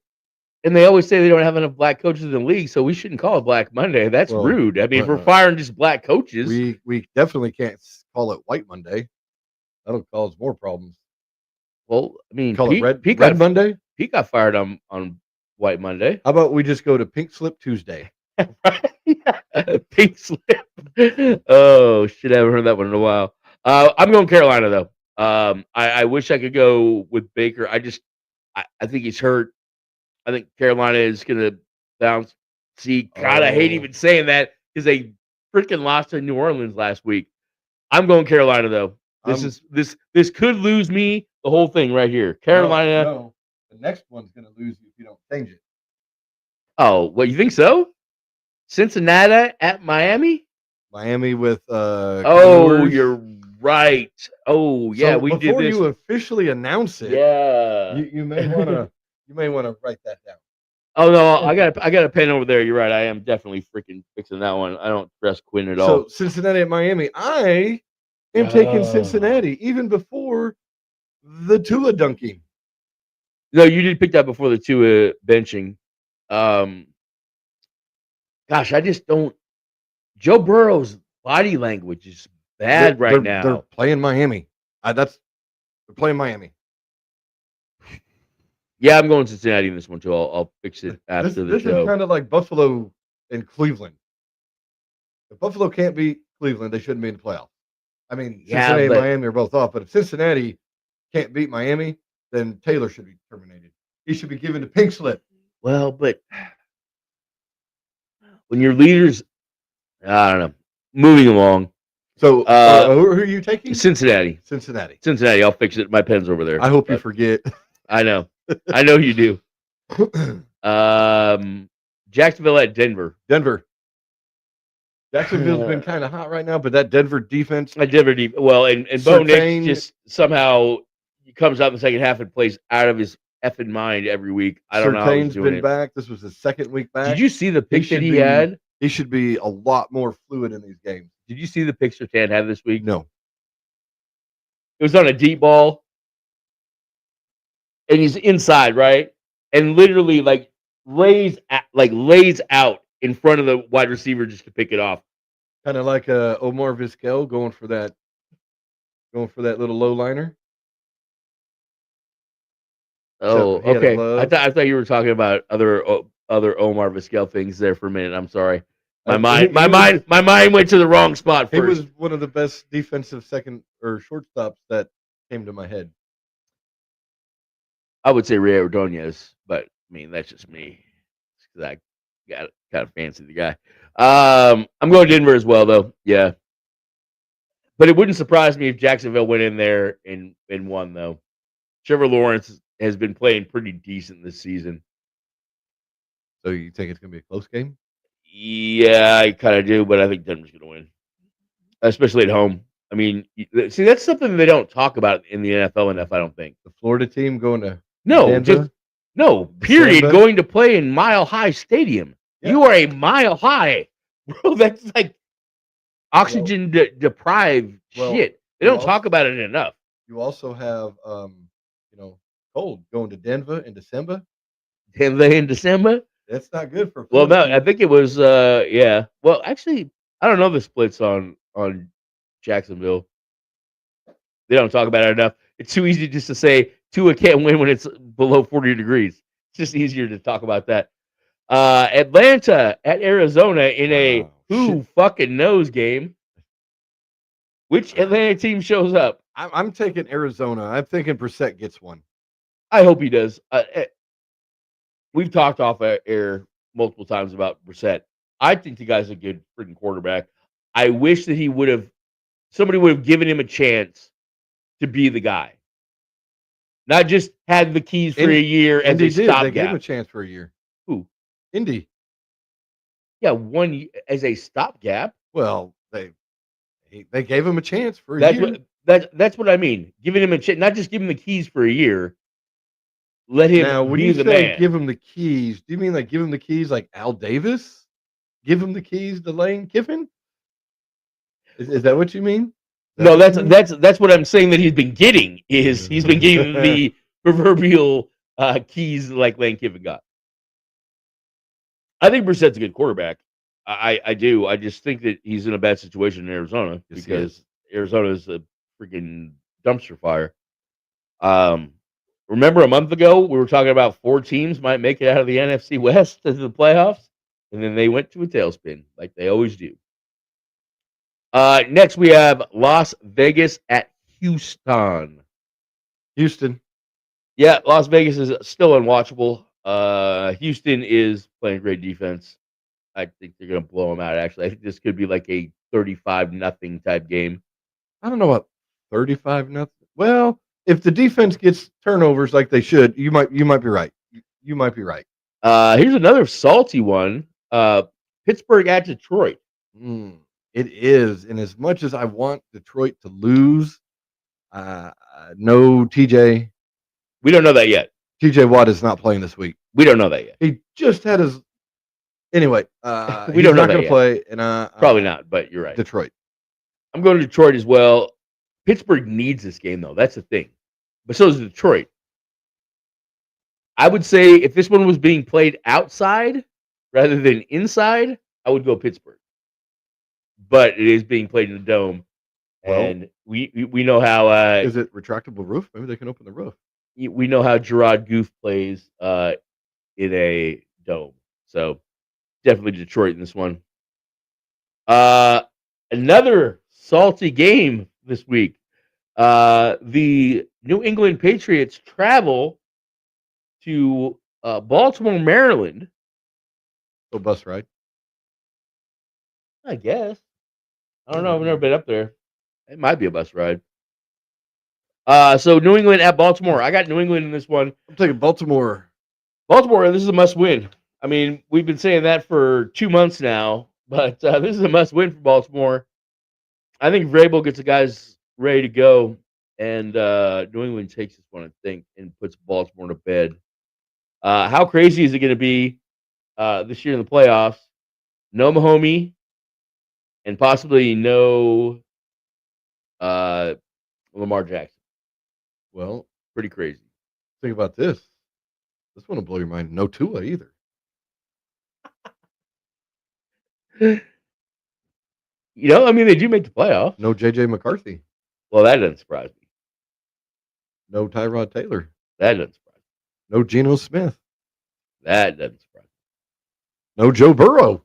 and they always say they don't have enough black coaches in the league, so we shouldn't call it Black Monday. That's Well, rude. I mean, if we're firing just black coaches, we definitely can't call it White Monday. That'll cause more problems. well, I mean, Call it Red Pete Monday. Pete got fired on White Monday. How about we just go to Pink Slip Tuesday? Pink slip. Oh shit! I haven't heard that one in a while. I'm going Carolina though. I wish I could go with Baker. I think he's hurt. I think Carolina is gonna bounce. See, God, I hate even saying that because they freaking lost to New Orleans last week. I'm going Carolina though. This could lose me the whole thing right here. Carolina. No, the next one's gonna lose you if you don't change it. Oh, what you think so? Cincinnati at Miami? Miami with Oh, Coors. you're right. Oh, yeah, So we did before this. you officially announce it, Yeah. you may wanna write that down. Oh no, I got a pen over there. You're right. I am definitely freaking fixing that one. I don't trust Quinn at all. So Cincinnati at Miami. I am taking Cincinnati even before the Tua dunking. No, you did pick that before the Tua benching. Gosh, I just don't. Joe Burrow's body language is bad right now. They're playing Miami. They're playing Miami. Yeah, I'm going Cincinnati in this one too. I'll fix it after the This show. is kind of like Buffalo and Cleveland. If Buffalo can't beat Cleveland, they shouldn't be in the playoffs. I mean, Cincinnati and Miami are both off, but if Cincinnati can't beat Miami, then Taylor should be terminated. He should be given the pink slip. Well, but when your leaders, I don't know. Moving along. So, who are you taking? Cincinnati. I'll fix it. My pen's over there. I hope you forget. I know. I know you do. Jacksonville at Denver. Jacksonville's been kind of hot right now, but that Denver defense. Well, and Bo Nix just somehow comes out in the second half and plays out of his effing mind every week. I don't know how he's doing been back. This was his second week back. Did you see the pick that he had? He should be a lot more fluid in these games. Did you see the pick Surtain had this week? No. It was on a deep ball. And he's inside, right? And literally lays out in front of the wide receiver just to pick it off. Kind of like Omar Vizquel going for that little low liner. Oh, okay. I thought you were talking about other Omar Vizquel things there for a minute. I'm sorry. My mind went to the wrong spot first. He was one of the best defensive second or shortstops that came to my head. I would say Ray Ordonez, but I mean that's just me because I got kind of fancy the guy. I'm going Denver as well, though. Yeah, but it wouldn't surprise me if Jacksonville went in there and won, though. Trevor Lawrence has been playing pretty decent this season. So you think it's going to be a close game? Yeah, I kind of do, but I think Denver's going to win, especially at home. I mean, see, that's something they don't talk about in the NFL enough, I don't think. The Florida team going to Denver? Period. December? Going to play in Mile High Stadium. Yeah. You are a mile high. Bro, that's like oxygen deprived shit. They don't talk about it enough. You also have, cold going to Denver in December. That's not good for. Well, no, I think it was. Yeah. Well, actually, I don't know the splits on Jacksonville. They don't talk about it enough. It's too easy just to say Tua can't win when it's below 40 degrees. It's just easier to talk about that. Atlanta at Arizona in a who fucking knows game. Which Atlanta team shows up? I'm taking Arizona. I'm thinking Brissett gets one. I hope he does. We've talked off air multiple times about Brissett. I think the guy's a good freaking quarterback. I wish that somebody would have given him a chance to be the guy. Not just had the keys for a year as a stopgap. They gave him a chance for a year. Who? Indy. Yeah, 1 year as a stopgap. Well, they gave him a chance for a year. That's what I mean. Giving him a chance, not just giving him the keys for a year. Let him now, when be you the say man. Give him the keys, do you mean like give him the keys like Al Davis? Give him the keys to Lane Kiffin? Is that what you mean? No, that's what I'm saying that he's been getting is he's been getting the proverbial keys like Lane Kiffin got. I think Brissett's a good quarterback. I do. I just think that he's in a bad situation in Arizona Yes, he because Arizona is a freaking dumpster fire. Remember a month ago we were talking about 4 teams might make it out of the NFC West to the playoffs, and then they went to a tailspin like they always do. Next we have Las Vegas at Houston. Houston. Yeah, Las Vegas is still unwatchable. Houston is playing great defense. I think they're going to blow them out. Actually, I think this could be like a 35-0 type game. I don't know about 35-0. Well, if the defense gets turnovers like they should, you might be right. You might be right. Here's another salty one. Pittsburgh at Detroit. It is, and as much as I want Detroit to lose, no TJ. We don't know that yet. TJ Watt is not playing this week. We don't know that yet. He just had his. Anyway, we don't know not going to yet. play, and probably not. But you're right. Detroit. I'm going to Detroit as well. Pittsburgh needs this game though. That's the thing. But so does Detroit. I would say if this one was being played outside rather than inside, I would go Pittsburgh. But it is being played in the dome, and we know how. Is it retractable roof? Maybe they can open the roof. We know how Gerard Goof plays in a dome, so definitely Detroit in this one. Another salty game this week. The New England Patriots travel to Baltimore, Maryland. A bus ride. I guess. I don't know. I've never been up there. It might be a bus ride. So New England at Baltimore. I got New England in this one. I'm taking Baltimore. Baltimore, this is a must-win. I mean, we've been saying that for 2 months now, but this is a must-win for Baltimore. I think Vrabel gets the guys ready to go, and New England takes this one, I think, and puts Baltimore to bed. How crazy is it going to be this year in the playoffs? No Mahomes, and possibly no Lamar Jackson. Well, pretty crazy. Think about this. This one will blow your mind. No Tua either. I mean, they do make the playoffs. No JJ McCarthy. Well, that doesn't surprise me. No Tyrod Taylor. That doesn't surprise me. No Geno Smith. That doesn't surprise me. No Joe Burrow.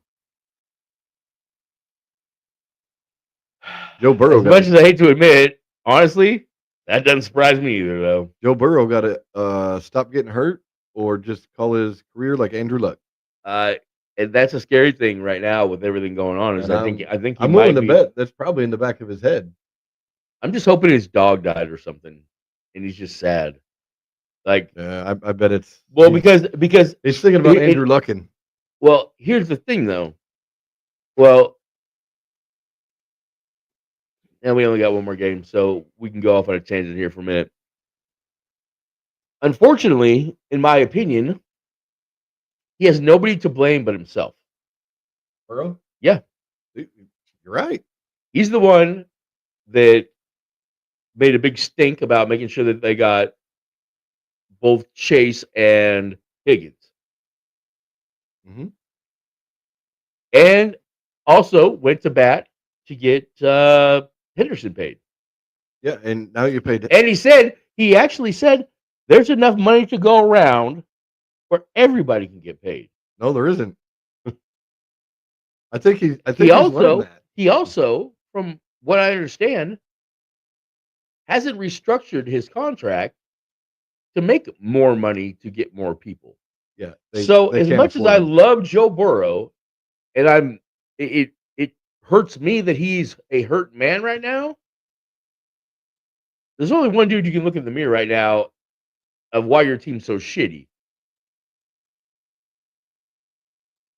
Joe Burrow. As much as I hate to admit it, honestly, that doesn't surprise me either, though. Joe Burrow got to stop getting hurt or just call his career like Andrew Luck. And that's a scary thing right now with everything going on. Is I think I'm willing to bet that's probably in the back of his head. I'm just hoping his dog died or something, and he's just sad. Like, yeah, I bet it's because he's thinking about Andrew Luckin. Well, here's the thing, though. Well, and we only got one more game, so we can go off on a tangent here for a minute. Unfortunately, in my opinion, he has nobody to blame but himself. Burrow? Yeah. You're right. He's the one that made a big stink about making sure that they got both Chase and Higgins. Mm-hmm. And also went to bat to get Henderson paid. Yeah, and now you paid. And he actually said there's enough money to go around where everybody can get paid. No, there isn't. I think he also, from what I understand, hasn't restructured his contract to make more money to get more people. Yeah. So as much as I love Joe Burrow, and it hurts me that he's a hurt man right now. There's only one dude you can look in the mirror right now of why your team's so shitty.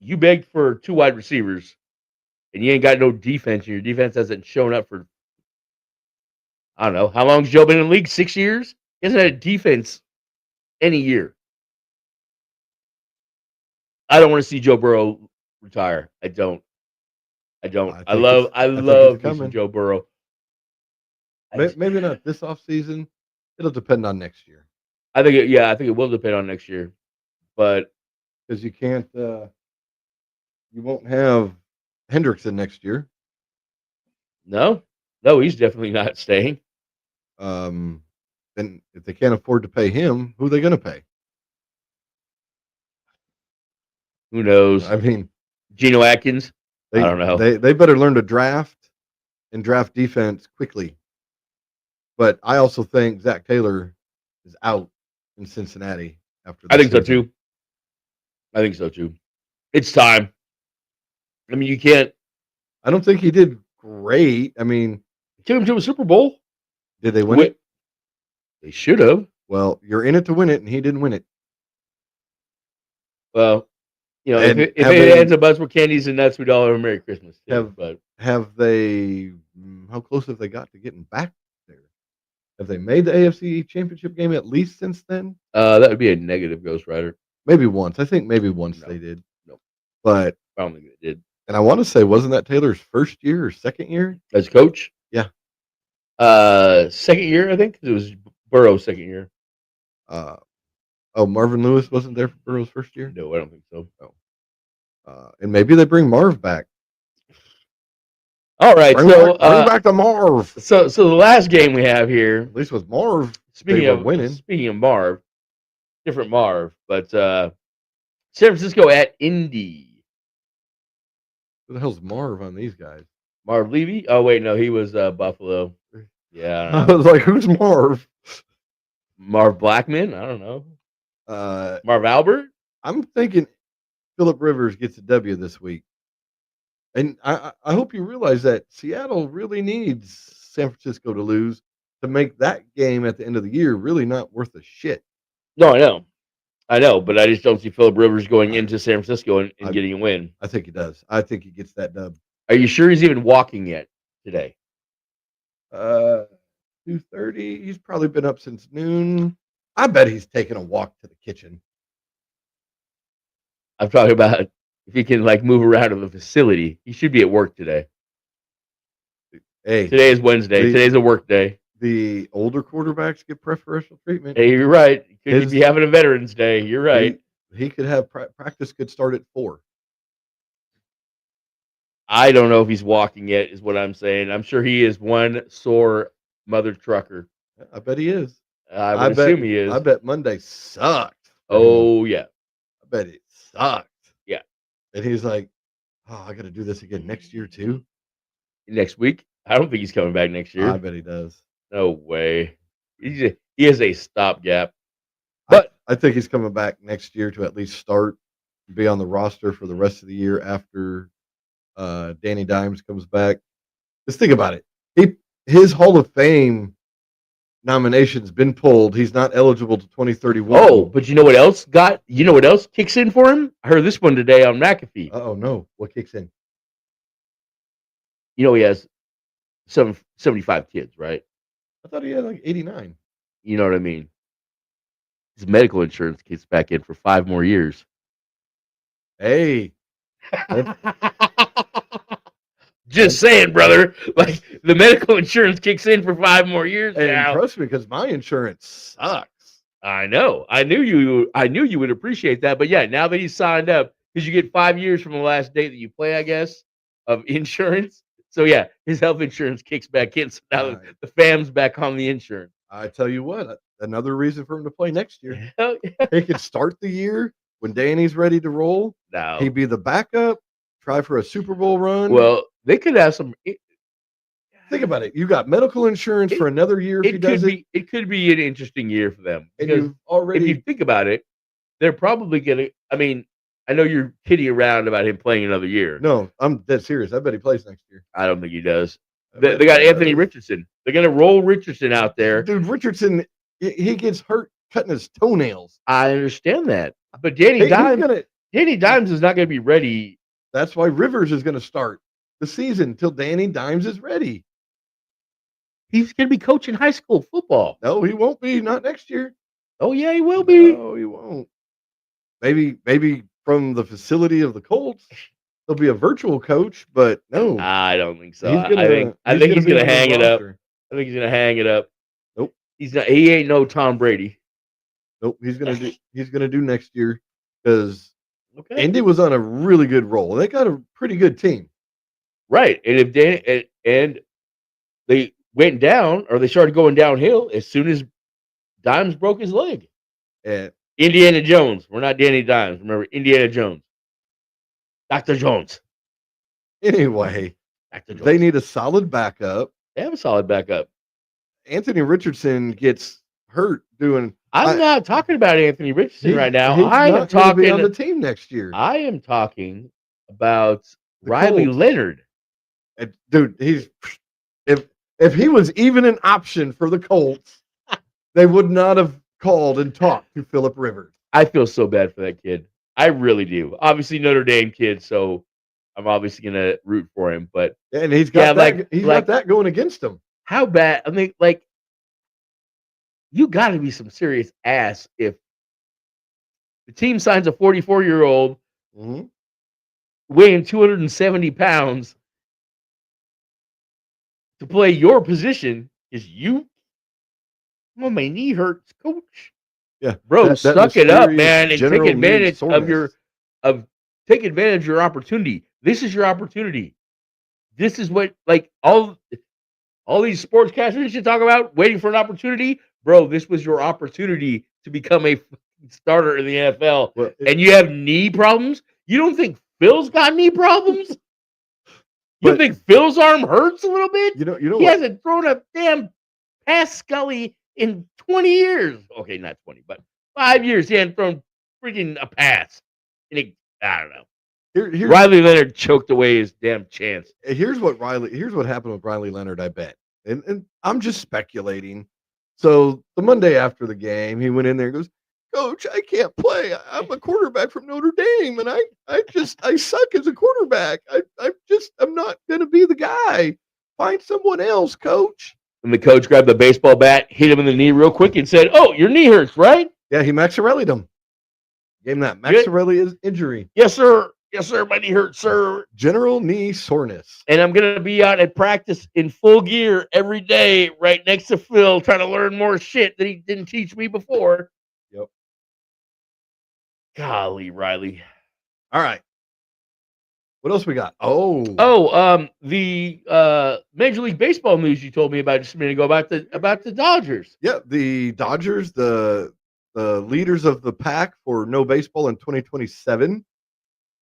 You begged for 2 wide receivers, and you ain't got no defense, and your defense hasn't shown up for, I don't know, how long's Joe been in the league? 6 years? He hasn't had a defense any year. I don't want to see Joe Burrow retire. I don't. I love me some Joe Burrow. Maybe not this off season. It'll depend on next year I think it will depend on next year, but because you can't. You won't have Hendrickson next year. no, he's definitely not staying. Then if they can't afford to pay him, who are they going to pay? Who knows? I mean, Geno Atkins. I don't know. They better learn to draft and draft defense quickly. But I also think Zach Taylor is out in Cincinnati after. I think so too. It's time. I mean, you can't. I don't think he did great. I mean, Took him to a Super Bowl. did they win it? They should have. Well, you're in it to win it, and he didn't win it. Well, you know, And if have it they- ends up us with candies and nuts, we'd all have a Merry Christmas. Too, but Have they? How close have they got to getting back there? Have they made the AFC Championship game at least since then? that would be a negative Ghost Rider. Maybe once. I think maybe once No. they did. No. But I don't think they did. and I want to say, wasn't that Taylor's first year or second year? As coach? Yeah. Second year, I think. 'Cause it was Burrow's second year. Marvin Lewis wasn't there for Burrow's first year. No, I don't think so. And maybe they bring Marv back. All right, Bring back the Marv. so the last game we have here. At least with Marv, Speaking they were of winning. Speaking of Marv, different Marv, but San Francisco at Indy. Who the hell's Marv on these guys? Marv Levy? Oh wait, no, he was Buffalo. Yeah, I I don't know. was like, who's Marv? Marv Blackman? I don't know. Marv Albert? I'm thinking Phillip Rivers gets a W this week. And I hope you realize that Seattle really needs San Francisco to lose to make that game at the end of the year really not worth a shit. No, I know, but I just don't see Phillip Rivers going into San Francisco and getting a win. I think he does. I think he gets that dub. Are you sure he's even walking yet today? 2:30. He's probably been up since noon. I bet he's taking a walk to the kitchen. I'm talking about if he can like move around to the facility. He should be at work today. Hey, Today is Wednesday. Today's a work day. the older quarterbacks get preferential treatment. Hey, you're right. Could be having a Veterans Day. You're right. He could have practice could start at 4. I don't know if he's walking yet, is what I'm saying. I'm sure he is one sore mother trucker. I bet he is. I would assume he is. I bet Monday sucked. Oh, yeah. I bet it sucked. Yeah. And he's like, oh, I got to do this again next year too. Next week? I don't think he's coming back next year. I bet he does. No way. He is a stopgap. But I think he's coming back next year to at least start, be on the roster for the rest of the year after Danny Dimes comes back. Just think about it. His Hall of Fame nomination's been pulled. He's not eligible to 2031. Oh, but you know what else kicks in for him? I heard this one today on McAfee. Oh no. What kicks in? You know he has 75 kids, right? I thought he had like 89. You know what I mean? His medical insurance kicks back in for 5 more years. Hey. Just saying, brother. Like the medical insurance kicks in for 5 more years And now. trust me, because my insurance sucks. I know. I knew you would appreciate that. But yeah, now that he's signed up, because you get 5 years from the last date that you play, I guess, of insurance. So yeah, his health insurance kicks back in. So now the fam's back on the insurance. I tell you what, another reason for him to play next year. Hell yeah. He could start the year when Danny's ready to roll. No. He'd be the backup, try for a Super Bowl run. Well, they could have some. Think about it. You got medical insurance for another year if he does it. It could be an interesting year for them. And Because you've already if you think about it, they're probably going to. I mean, I know you're kidding around about him playing another year. No, I'm dead serious. I bet he plays next year. I don't think he does. They got Anthony Richardson. They're going to roll Richardson out there. Dude, Richardson, he gets hurt cutting his toenails. I understand that. But Danny Dimes is not going to be ready. That's why Rivers is going to start the season until Danny Dimes is ready. He's going to be coaching high school football. No, he won't be. Not next year. Oh, yeah, he will be. No, he won't. Maybe from the facility of the Colts, he'll be a virtual coach, but no. I don't think so. I I think he's going to hang it up. I think he's gonna hang it up. Nope. He's not. He ain't no Tom Brady. Nope. He's gonna do next year because Okay. Indy was on a really good roll. They got a pretty good team. Right. And if and they went down or they started going downhill as soon as Dimes broke his leg. And Indiana Jones. We're not Danny Dimes. Remember, Indiana Jones. Dr. Jones. anyway, Dr. Jones. they need a solid backup. They have a solid backup. Anthony Richardson gets hurt doing. I'm not talking about Anthony Richardson right now. He's I am not gonna be talking on the team next year. I am talking about The Riley Colts. Leonard. And, dude, he's if he was even an option for the Colts, they would not have called and talked to Phillip Rivers. I feel so bad for that kid. I really do. Obviously, Notre Dame kid, so I'm obviously gonna root for him. But And he's got Yeah, that. He's got that going against him. how bad? I mean, like, you got to be some serious ass if the team signs a 44-year-old Mhm. weighing 270 pounds to play your position. Is you? Well, my knee hurts, coach. Yeah, Bro, that suck it up, mysterious man, and take general knee advantage of soreness. take advantage of your opportunity. This is your opportunity. This is what, like, all these sportscasters you talk about waiting for an opportunity, bro. This was your opportunity to become a starter in the NFL, Well, and you have knee problems. You don't think Phil's got knee problems? You But- think Phil's arm hurts a little bit? you know He what? hasn't thrown a damn pass Scully in 20 years. Okay, not 20, but 5 years. He hadn't thrown freaking a pass. And I don't know. Here's Riley Leonard choked away his damn chance. Here's what happened with Riley Leonard, I bet. And I'm just speculating. So the Monday after the game, he went in there and goes, Coach, I can't play. I'm a quarterback from Notre Dame, and I suck as a quarterback. I'm not gonna be the guy. Find someone else, coach. And the coach grabbed the baseball bat, hit him in the knee real quick, and said, "Oh, your knee hurts, right?" Yeah, he Maxarelli'd him. Gave him that Good. Maxarelli injury. Yes, sir. Yes, sir. My knee hurts, sir. General knee soreness. And I'm gonna be out at practice in full gear every day, right next to Phil, trying to learn more shit that he didn't teach me before. Yep. Golly, Riley. All right. What else we got? The Major League Baseball news you told me about just a minute ago about the Dodgers. Yeah, the Dodgers, the leaders of the pack for no baseball in 2027,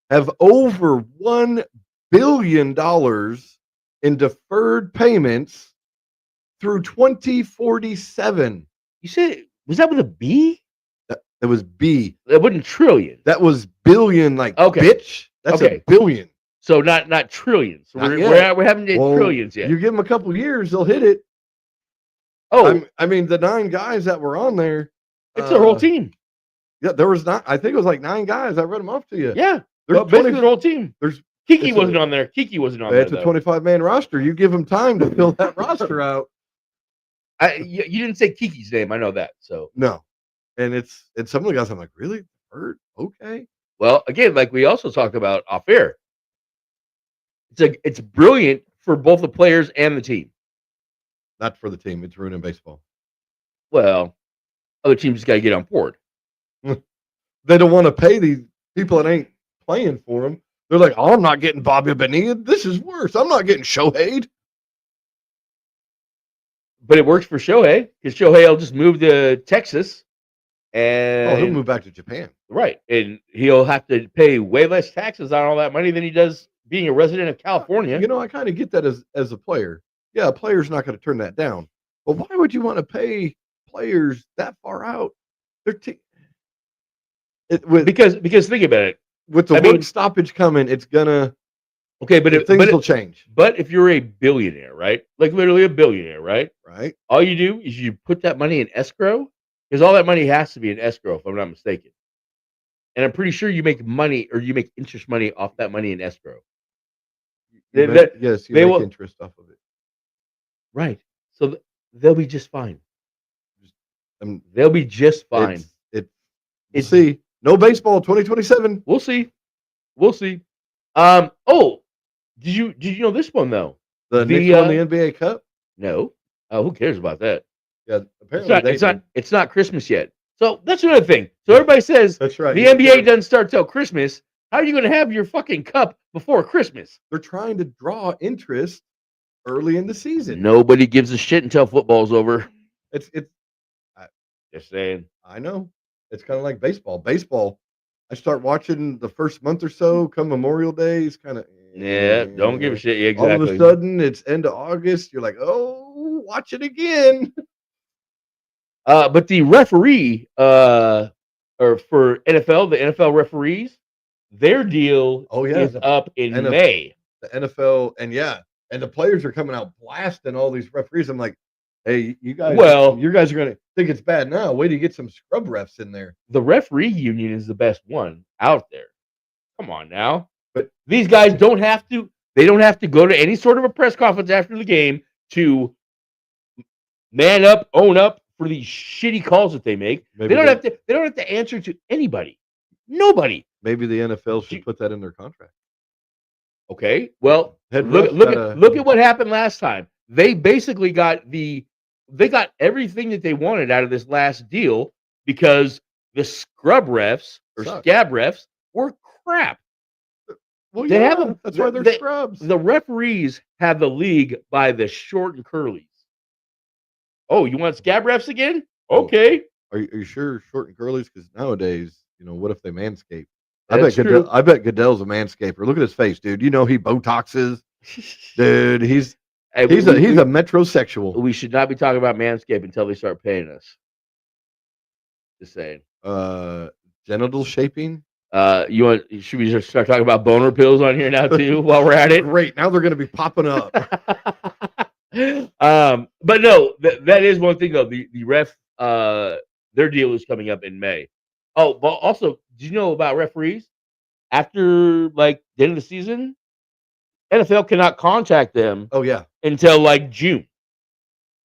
have over $1 billion in deferred payments through 2047. You said, was that with a B? That was B. That wasn't trillion. That was billion, like Okay. bitch. That's Okay. a billion. So not trillions. So Not we're yet. haven't hit Well, trillions yet. You give them a couple years, they'll hit it. Oh, I mean, the 9 guys that were on there. it's their whole team. Yeah, there was not. I think it was like 9 guys. I read them off to you. Yeah. There's Well, basically 20 their whole team. There's Kiki it's a- wasn't on there. Kiki wasn't on It's there. a Though. 25-man roster. You give them time to fill that roster out. You didn't say Kiki's name. I know that. So, No, and some of the guys. I'm like, really hurt? Okay. well, again, like we also talked about off air, it's brilliant for both the players and the team. Not for the team. It's ruining baseball. Well, other teams just got to get on board. They don't want to pay these people that ain't playing for them. They're like, oh, I'm not getting Bobby Bonilla. This is worse. I'm not getting Shohei. But it works for Shohei because Shohei will just move to Texas, and Oh, he'll move back to Japan. right, and he'll have to pay way less taxes on all that money than he does being a resident of California. You know, I kind of get that as a player. Yeah, a player's not going to turn that down. But why would you want to pay players that far out? They're with Because think about it. with the I mean- work stoppage coming, it's gonna Okay, but things will change, if you're a billionaire, right? Like literally a billionaire, right? right? All you do is you put that money in escrow because all that money has to be in escrow, if I'm not mistaken. And I'm pretty sure you make money or you make interest money off that money in escrow. You yes, you they make will- interest off of it. Right. So they'll be just fine. Um, They'll be just fine. We'll It's- see. No baseball 2027. We'll see. We'll see. Oh, did you know this one though? The the, Knicks won the NBA Cup. No. Oh, who cares about that? Yeah, apparently It's not Christmas yet. So that's another thing. So everybody says that's right. the NBA doesn't start till Christmas. How are you going to have your fucking cup before Christmas? They're trying to draw interest early in the season. Nobody gives a shit until football's over. It's Just saying. I know. It's kind of like baseball. Baseball, I start watching the first month or so. Come Memorial Day, it's kind of don't give a shit. Yeah, exactly. All of a sudden, it's end of August. You're like, oh, watch it again. But the referee, or for NFL, the NFL referees, their deal is up in May. The NFL, and the players are coming out blasting all these referees. I'm like, hey, you guys are going to think it's bad now. Wait till you get some scrub refs in there. The referee union is the best one out there. Come on now. But these guys don't have to go to any sort of a press conference after the game to man up, own up for these shitty calls that they make. They don't have to answer to anybody. Nobody. Maybe the NFL should put that in their contract. Okay. Well, look at what happened last time. They basically got everything that they wanted out of this last deal because the scrub refs or scab refs were crap. Well, that's why they're scrubs. The referees have the league by the short and curlies. Oh, you want scab refs again? Okay. Are you sure short and curlies? Because nowadays, what if they manscape? I bet Goodell's a manscaper. Look at his face, dude. He Botoxes. Dude, he's a metrosexual. We should not be talking about manscape until they start paying us. Just saying. Genital shaping. Should we just start talking about boner pills on here now too while we're at it? Great. Now they're going to be popping up. But no, that is one thing though. The ref, their deal is coming up in May. Oh, but also, did you know about referees? After the end of the season, NFL cannot contact them. Oh yeah, until June.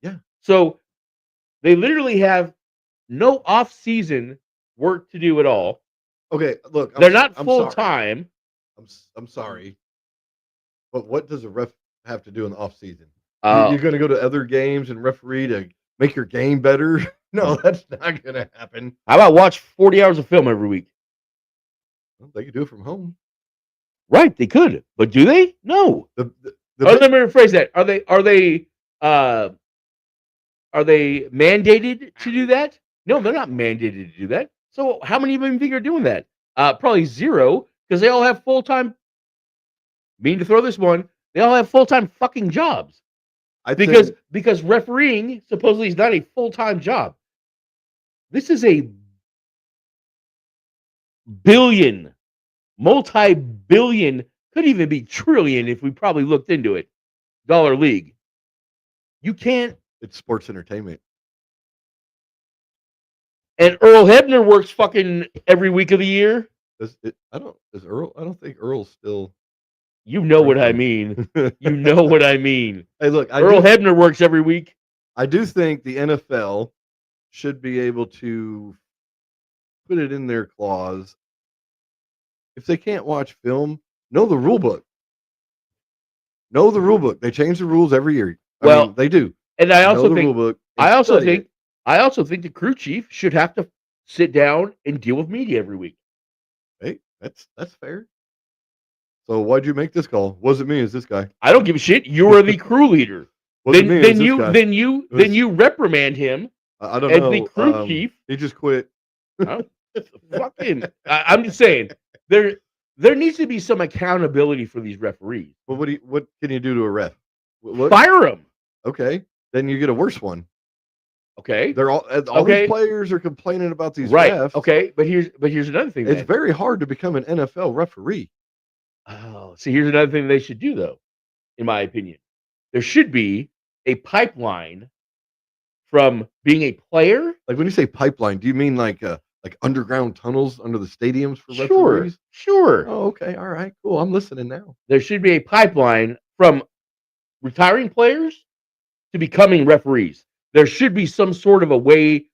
Yeah. So they literally have no off-season work to do at all. Okay, look, they're not full time. I'm sorry, but what does a ref have to do in the off season? You're going to go to other games and referee to make your game better? No, that's not going to happen. How about watch 40 hours of film every week? Well, they could do it from home. Right, they could, but do they? No. Let me rephrase that. Are they mandated to do that? No, they're not mandated to do that. So how many of them think are doing that? Probably zero, because they all have full-time. Mean to throw this one, they all have full-time fucking jobs. Because refereeing supposedly is not a full-time job. This is a multi-billion, could even be trillion if we probably looked into it, dollar league. You can't. It's sports entertainment. And Earl Hebner works fucking every week of the year. I don't think Earl's still. You know what I mean. You know what I mean. Hey, look, Earl Hebner works every week. I do think the NFL should be able to put it in their clause. If they can't watch film, know the rule book. Know the rule book. They change the rules every year. I mean, they do. And I also think the crew chief should have to sit down and deal with media every week. Hey, that's fair. So why'd you make this call? Wasn't me, it's this guy. I don't give a shit. You are the crew leader. Then you reprimand him. I don't know. The crew chief. He just quit. Fucking. I'm just saying there needs to be some accountability for these referees. Well, what can you do to a ref? Fire them. Okay, then you get a worse one. Okay, they're all these players are complaining about these refs. Okay, but here's another thing. It's very hard to become an NFL referee. Oh, see, here's another thing they should do, though. In my opinion, there should be a pipeline from being a player. Like when you say pipeline, do you mean like underground tunnels under the stadiums for referees? Sure. Oh, okay. All right. Cool. I'm listening now. There should be a pipeline from retiring players to becoming referees. There should be some sort of a way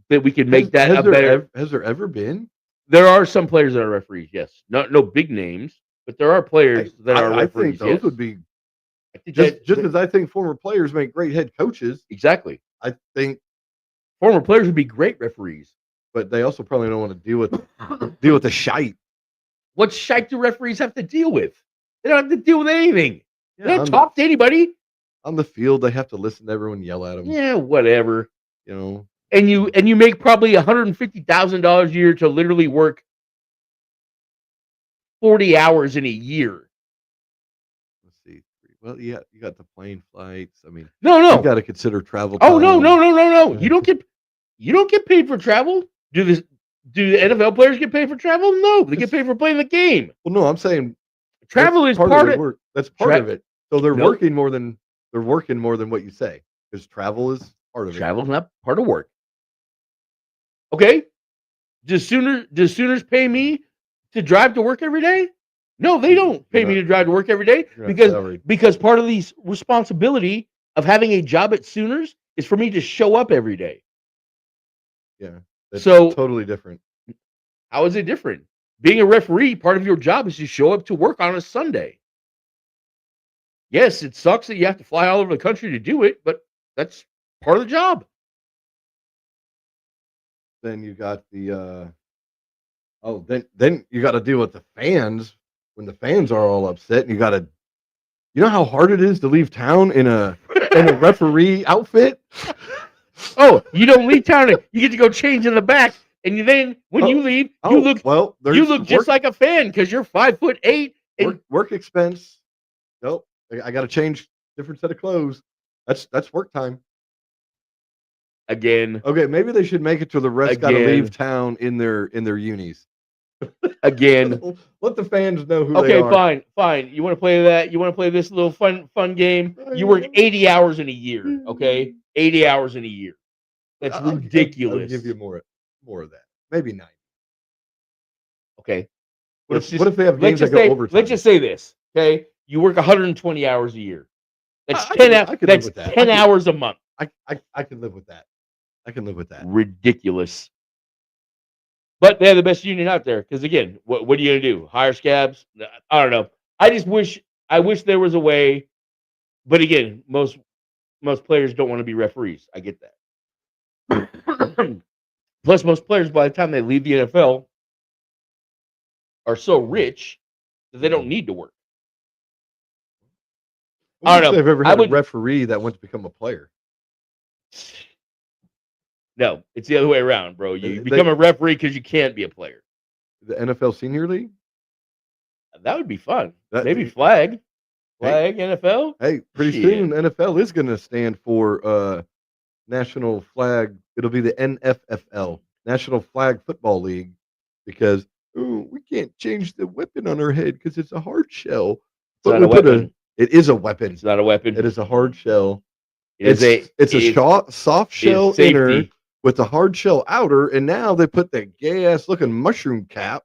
that we can make that better. Has there ever been? There are some players that are referees, yes. No big names, but there are players that are referees. I think those would be think just as I think former players make great head coaches, exactly. I think, Former players would be great referees. but they also probably don't want to deal with the shite. What shite do referees have to deal with? They don't have to deal with anything. Yeah, They don't talk to anybody. On the field, they have to listen to everyone yell at them. Yeah, whatever. You know, And you make probably $150,000 a year to literally work 40 hours in a year. let's see. Well, you got the plane flights. I mean, No. you got to consider travel. Oh time. no. You don't get paid for travel. Do the NFL players get paid for travel? No, they get paid for playing the game. Well, no, I'm saying travel is part of of work. That's part of it. So they're Nope. working more than what you say, because travel is part of it. Travel's not part of work. Okay? Does Sooners pay me to drive to work every day? No, they don't pay me to drive to work every day because part of the responsibility of having a job at Sooners is for me to show up every day. Yeah. That's So totally different. how is it different? Being a referee, part of your job is to show up to work on a Sunday. Yes, it sucks that you have to fly all over the country to do it, but that's part of the job. Then you got the then you got to deal with the fans when the fans are all upset, and you know how hard it is to leave town in a referee outfit. Oh, you don't leave town. You get to go change in the back, and when you leave, you look just like a fan because you're 5'8". Work expense. Nope, I got to change different set of clothes. That's work time. Again. Okay, maybe they should make it to the rest got to leave town in their unis. Again. Let the fans know who they are. Okay, fine. You want to play that? You want to play this little fun game? You work 80 hours in a year, okay? 80 hours in a year. That's ridiculous. I'll give you more of that. Maybe 90. Okay. What if they have games that go overtime? Let's just say this, okay? You work 120 hours a year. That's 10 hours a month. I can live with that. I can live with that. Ridiculous. But they have the best union out there because, again, what are you going to do? Hire scabs? I don't know. I wish there was a way. But, again, most players don't want to be referees. I get that. Plus, most players, by the time they leave the NFL, are so rich that they don't need to work. I don't know if I've ever had a referee that went to become a player. No, it's the other way around, bro. You become a referee because you can't be a player. The NFL Senior League? That would be fun. Maybe flag NFL. Hey, pretty soon NFL is going to stand for National Flag. It'll be the NFFL, National Flag Football League, because we can't change the weapon on our head because it's a hard shell. It's not a weapon. It is a weapon. It's not a weapon. It is a hard shell. It's a soft shell inner with a hard shell outer, and now they put that gay ass looking mushroom cap,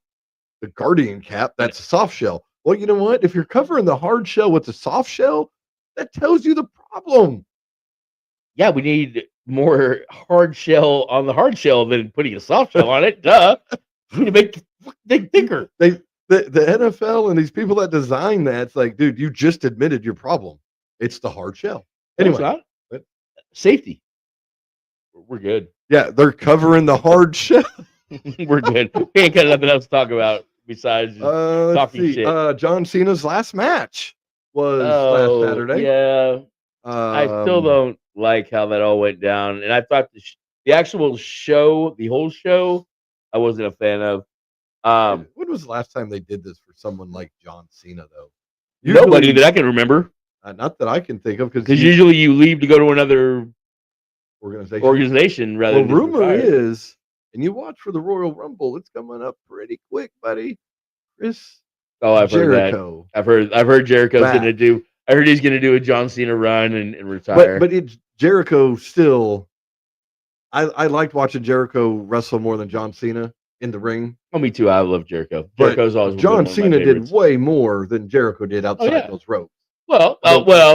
the Guardian cap. That's a soft shell. Well, you know what? If you're covering the hard shell with the soft shell, that tells you the problem. Yeah, we need more hard shell on the hard shell than putting a soft shell on it. Duh. We need to make things thicker. The NFL and these people that design that, it's like, dude, you just admitted your problem. It's the hard shell. Anyway, no, it's not. Safety. We're good. Yeah, they're covering the hard shell. We're good. We ain't got nothing else to talk about besides talking shit. John Cena's last match was last Saturday. Yeah. I still don't like how that all went down. And I thought the actual show, the whole show, I wasn't a fan of. When was the last time they did this for someone like John Cena, though? Nobody that I can remember. Not that I can think of, because usually you leave to go to another organization rather. Well, rumor is, and you watch for the Royal Rumble, it's coming up pretty quick, buddy. I've Jericho. Heard that. I've heard Jericho's going to do. I heard he's going to do a John Cena run and retire. But it's Jericho still. I liked watching Jericho wrestle more than John Cena in the ring. Oh, me too. I love Jericho. Jericho's always John Cena did way more than Jericho did outside those ropes. Well,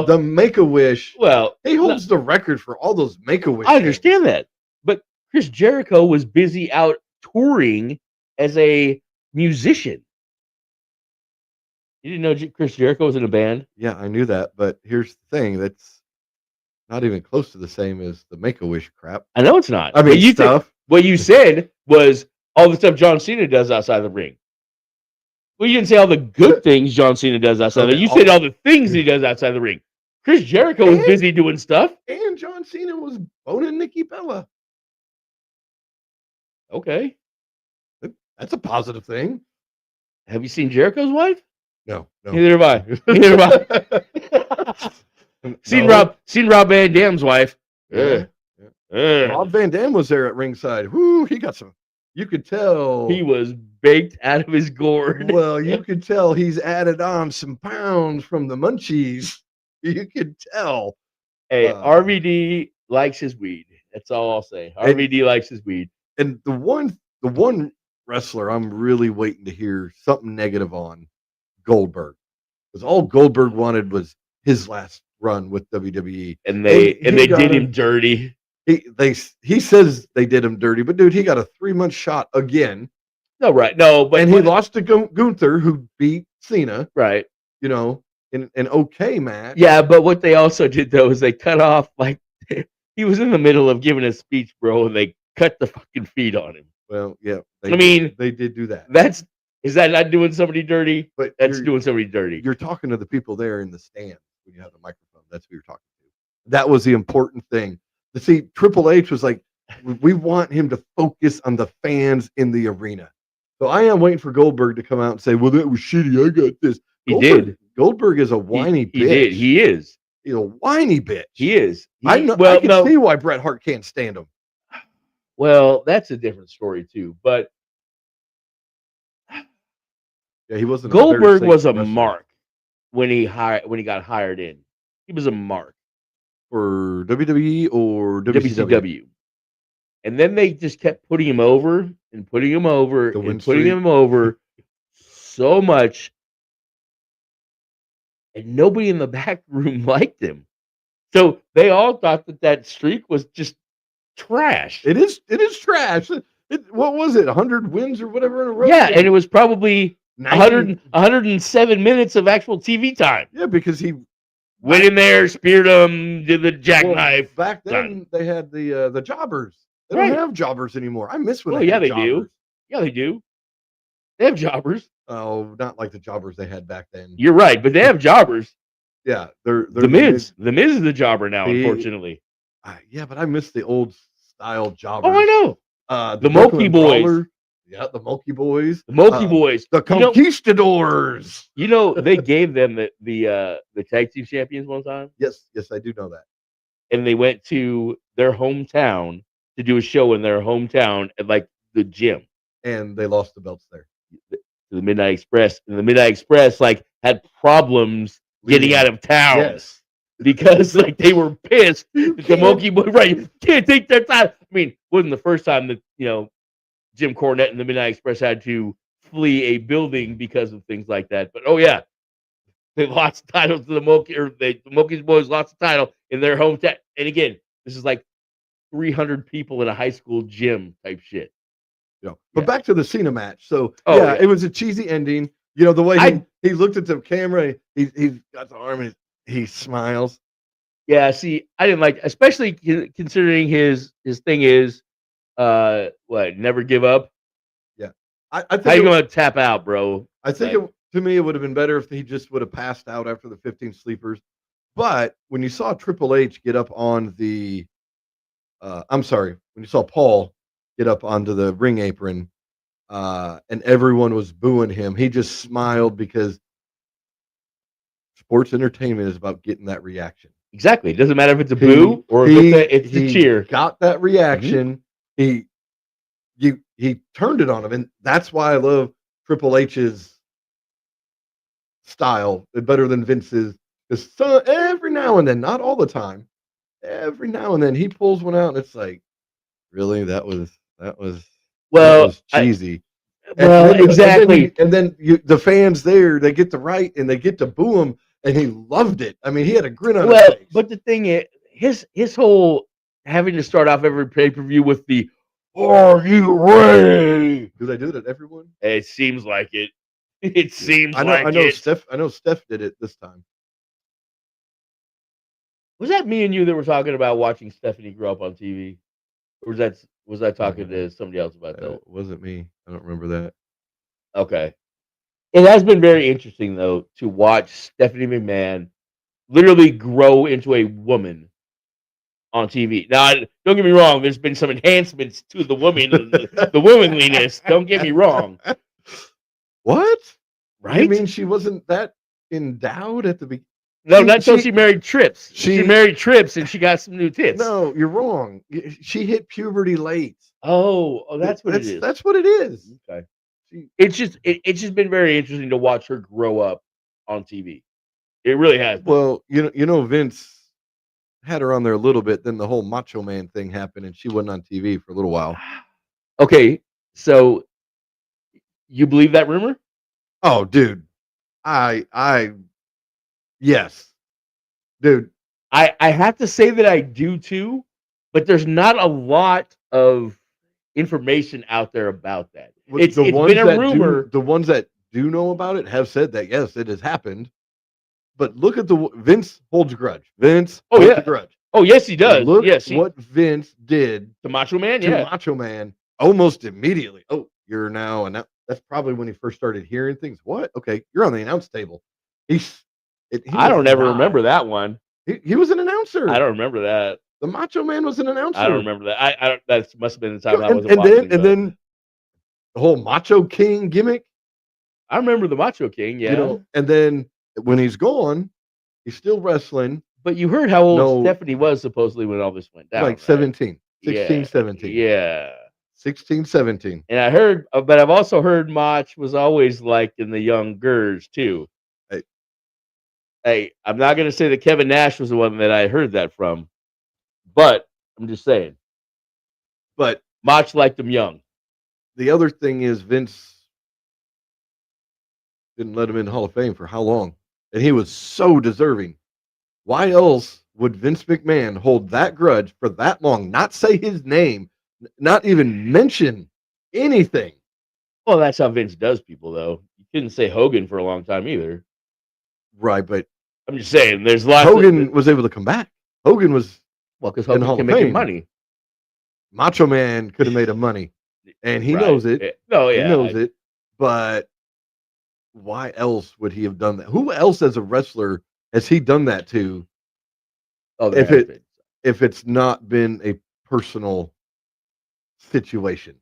the Make-A-Wish. Well, he holds the record for all those Make-A-Wish. I understand that, but Chris Jericho was busy out touring as a musician. You didn't know Chris Jericho was in a band? Yeah, I knew that, but here's the thing: that's not even close to the same as the Make-A-Wish crap. I know it's not. I mean, But you stuff. what you said was all the stuff John Cena does outside the ring. Well, you didn't say all the good things John Cena does outside the Okay, ring. You said all the things he does outside the ring. Chris Jericho was And- busy doing stuff. And John Cena was boning Nikki Bella. Okay. That's a positive thing. Have you seen Jericho's wife? No. Neither have I. Neither have I. Seen Rob Van Dam's wife. Yeah. Rob Van Dam was there at ringside. Whoo, he got some. You could tell He was baked out of his gourd. Well, you could tell he's added on some pounds from the munchies. You could tell. Hey, RVD likes his weed. That's all I'll say. RVD likes his weed. And the one wrestler I'm really waiting to hear something negative on, Goldberg. Because all Goldberg wanted was his last run with WWE. And they did him dirty. He says they did him dirty, but dude, he got a 3-month shot again. No, right. No, but he lost to Gunther, who beat Cena. Right. You know, in an okay match. Yeah, but what they also did though is they cut off like he was in the middle of giving a speech, bro, and they cut the fucking feed on him. Well, yeah. I mean, they did do that. Is that not doing somebody dirty? But that's doing somebody dirty. You're talking to the people there in the stand when you have the microphone. That's who you're talking to. That was the important thing. To see, Triple H was like, we want him to focus on the fans in the arena. So I am waiting for Goldberg to come out and say, well, that was shitty. I got this. Goldberg is a whiny bitch. He is. He's a whiny bitch. He is. I can see why Bret Hart can't stand him. Well, that's a different story too. But yeah, he wasn't. Goldberg was a mark when he got hired in. He was a mark for WWE or WCW. And then they just kept putting him over and putting him over and putting him over so much. And nobody in the back room liked him. So they all thought that streak was just trash. It is trash. What was it? 100 wins or whatever in a row? Yeah, and it was probably 107 minutes of actual TV time. Yeah, because he went in there, speared him, did the jackknife. Back then, they had the jobbers. They don't have jobbers anymore. I miss when they had jobbers. Yeah, they do. They have jobbers. Oh, not like the jobbers they had back then. You're right, but they have jobbers. Yeah, they're the Miz. The Miz is the jobber now, unfortunately. Yeah, but I miss the old style jobbers. Oh, I know. The Moki Boys. Yeah, the Moki Boys. The Moki Boys. The Conquistadors. You know, they gave them the tag team champions one time. Yes, I do know that. And they went to their hometown to do a show in their hometown at like the gym. And they lost the belts there. To the Midnight Express. And the Midnight Express like had problems getting out of town. Yes. Because like they were pissed that the Moki Boy, right? You can't take their time. I mean, wasn't the first time that Jim Cornette and the Midnight Express had to flee a building because of things like that. But oh yeah, they lost titles to the Moki's Boys lost the title in their hometown. And again, this is like 300 people in a high school gym type shit. But back to the Cena match. So it was a cheesy ending. You know, the way he looked at the camera, he's got the arm and he smiles. Yeah, see, I didn't like, especially considering his thing is never give up. Yeah. I think how you gonna tap out, bro? I think to me it would have been better if he just would have passed out after the 15 sleepers. But when you saw Triple H get up on the when you saw Paul get up onto the ring apron and everyone was booing him, he just smiled because sports entertainment is about getting that reaction. Exactly. It doesn't matter if it's a boo or it's a cheer. Got that reaction. Mm-hmm. He turned it on him, and that's why I love Triple H's style better than Vince's. Because every now and then, not all the time, every now and then he pulls one out, and it's like, really, that was cheesy. Exactly. And then the fans there, they get to write and they get to boo him, and he loved it. I mean, he had a grin on his face. But the thing is, his whole having to start off every pay-per-view with the "Are you ready?" Do they do it at everyone? It seems like it. It seems I know. like I know. it. Steph did it this time. Was that me and you that were talking about watching Stephanie grow up on TV? Or was I talking to somebody else about that? It wasn't me. I don't remember that. Okay. It has been very interesting though to watch Stephanie McMahon literally grow into a woman on TV. Now, don't get me wrong. There's been some enhancements to the the womanliness. Don't get me wrong. What? Right? You mean she wasn't that endowed at the beginning? No, not until she married Trips. She married Trips and she got some new tits. No, you're wrong. She hit puberty late. Oh, that's what it is. That's what it is. Okay. It's just been very interesting to watch her grow up on TV. It really has been. Well, you know, Vince had her on there a little bit. Then the whole Macho Man thing happened, and she wasn't on TV for a little while. Okay, so you believe that rumor? Oh, dude, yes, dude. I have to say that I do too, but there's not a lot of information out there about that. It's been a rumor. The ones that do know about it have said that yes, it has happened. But look at Vince holds a grudge. Vince holds a grudge. Oh yes, he does. Look yes, what Vince did to Macho Man. Macho Man almost immediately. Oh, you're now, and that's probably when he first started hearing things. What? Okay, you're on the announce table. I don't ever remember that one. He was an announcer. I don't remember that. The Macho Man was an announcer. I don't remember that. I don't. That must have been the time I was. And then the whole Macho King gimmick. I remember the Macho King. Yeah. You know, and then when he's gone, he's still wrestling. But you heard how old Stephanie was supposedly when all this went down. Like 17, 16, 17. Yeah. 16, 17. And I heard, but I've also heard Mach was always liked in the young girls too. Hey, I'm not going to say that Kevin Nash was the one that I heard that from, but I'm just saying. But Mach liked them young. The other thing is Vince didn't let him in the Hall of Fame for how long? And he was so deserving. Why else would Vince McMahon hold that grudge for that long, not say his name, not even mention anything? Well, that's how Vince does people, though. You couldn't say Hogan for a long time either. Right, but I'm just saying, there's lots. Hogan was able to come back. Hogan was because Hogan can make money. Macho Man could have made him money, and he knows it. No, yeah, he knows it. But why else would he have done that? Who else as a wrestler has he done that to? Oh, if it's not been a personal situation,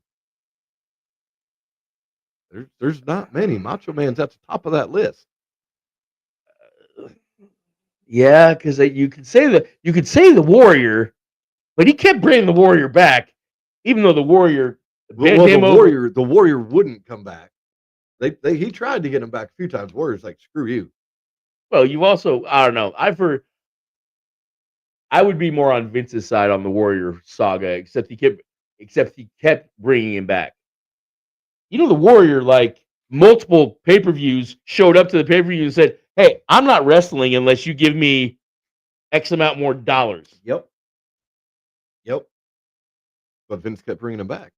there's not many. Macho Man's at the top of that list. Yeah, because you could say the Warrior, but he kept bringing the Warrior back, even though the Warrior the Warrior wouldn't come back. He tried to get him back a few times. Warrior's like, screw you. Well, you've also, I don't know. I would be more on Vince's side on the Warrior saga, except he kept bringing him back. You know, the Warrior, like multiple pay-per-views, showed up to the pay-per-view and said, "Hey, I'm not wrestling unless you give me X amount more dollars." Yep. But Vince kept bringing him back.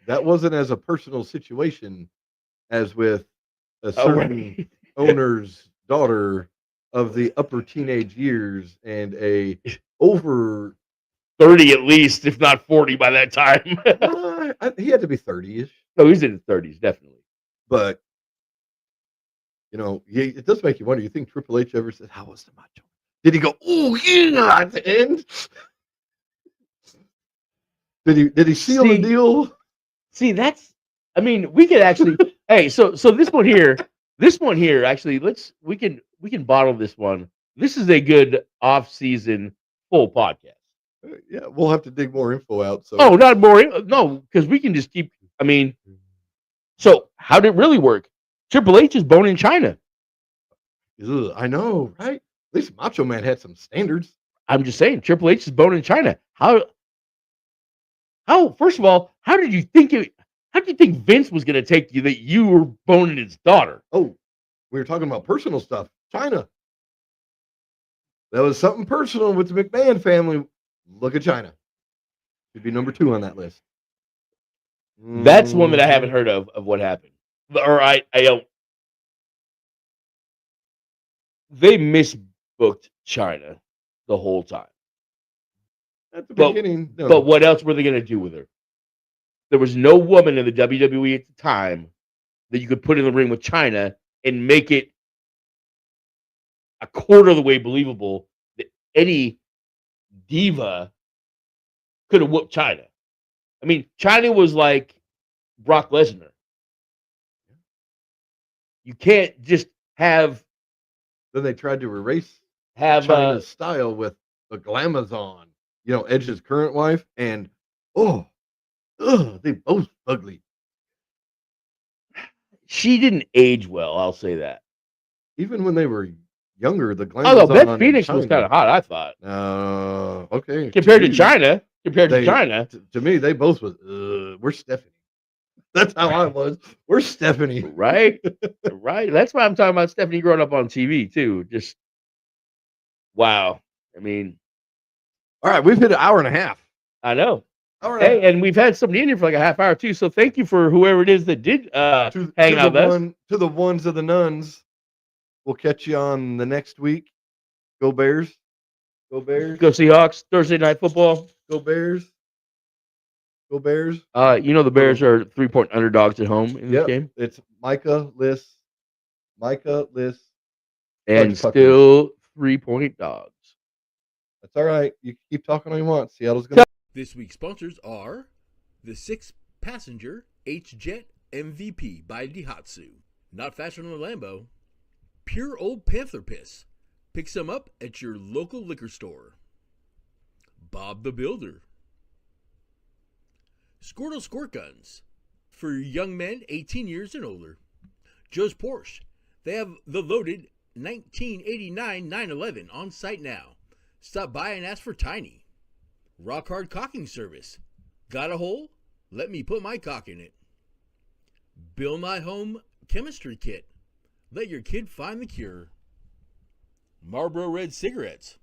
That wasn't as a personal situation as with a certain owner's daughter of the upper teenage years and a over 30 at least, if not 40 by that time. He had to be 30-ish. No, he's in his 30s, definitely. But, you know, it does make you wonder. You think Triple H ever said, "How was the Macho?" Did he go, "Oh, yeah," at the end? Did he seal the deal? See, we could actually, hey, so this one here, actually, we can bottle this one. This is a good off-season full podcast. Yeah, we'll have to dig more info out. So. Oh, not more. No, because we can just keep. So how did it really work? Triple H is born in China. Ugh, I know, right? At least Macho Man had some standards. I'm just saying, Triple H is born in China. How? First of all, how did you think Vince was going to take you that you were boning his daughter? Oh, we were talking about personal stuff. China. That was something personal with the McMahon family. Look at China. Should be number 2 on that list. That's one that I haven't heard of what happened. Or I don't. They misbooked China the whole time. At the But- beginning. No. But what else were they going to do with her? There was no woman in the WWE at the time that you could put in the ring with China and make it a quarter of the way believable that any diva could have whooped China. I mean, China was like Brock Lesnar. You can't just have Then they tried to erase China's style with the Glamazon, Edge's current wife, and they both ugly. she didn't age well. I'll say that. Even when they were younger, the Glamazon. Although Beth Phoenix was kind of hot, I thought. Okay. Compared to China, to me, they both was. We're Stephanie. That's how I was. We're Stephanie. Right? Right. That's why I'm talking about Stephanie growing up on TV too. Just wow. I mean, all right, we've hit an hour and a half. I know. All right. Hey, and we've had somebody in here for like a half hour too. So thank you for whoever it is that did hang out with us. To the ones of the nuns. We'll catch you on the next week. Go Bears. Go Bears. Go Seahawks. Thursday night football. Go Bears. Go Bears. The Bears are 3-point underdogs at home in this game. It's Micah, Liss, and still 3-point dogs. That's all right. You keep talking all you want. Seattle's going to. This week's sponsors are the 6-passenger H-Jet MVP by Daihatsu. Not faster than a Lambo. Pure old panther piss. Pick some up at your local liquor store. Bob the Builder. Squirtle Squirt Guns for young men 18 years and older. Joe's Porsche. They have the loaded 1989 911 on site now. Stop by and ask for Tiny. Rock Hard Cocking Service. Got a hole? Let me put my cock in it. Bill My Home Chemistry Kit. Let your kid find the cure. Marlboro Red Cigarettes.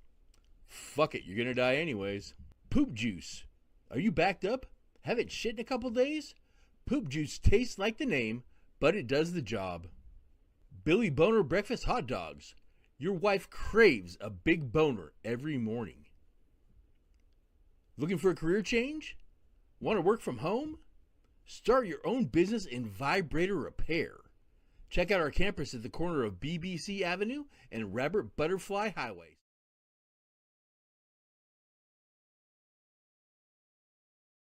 Fuck it, you're gonna die anyways. Poop Juice. Are you backed up? Haven't shit in a couple days? Poop Juice tastes like the name, but it does the job. Billy Boner Breakfast Hot Dogs. Your wife craves a big boner every morning. Looking for a career change? Want to work from home? Start your own business in vibrator repair. Check out our campus at the corner of BBC Avenue and Rabbit Butterfly Highway.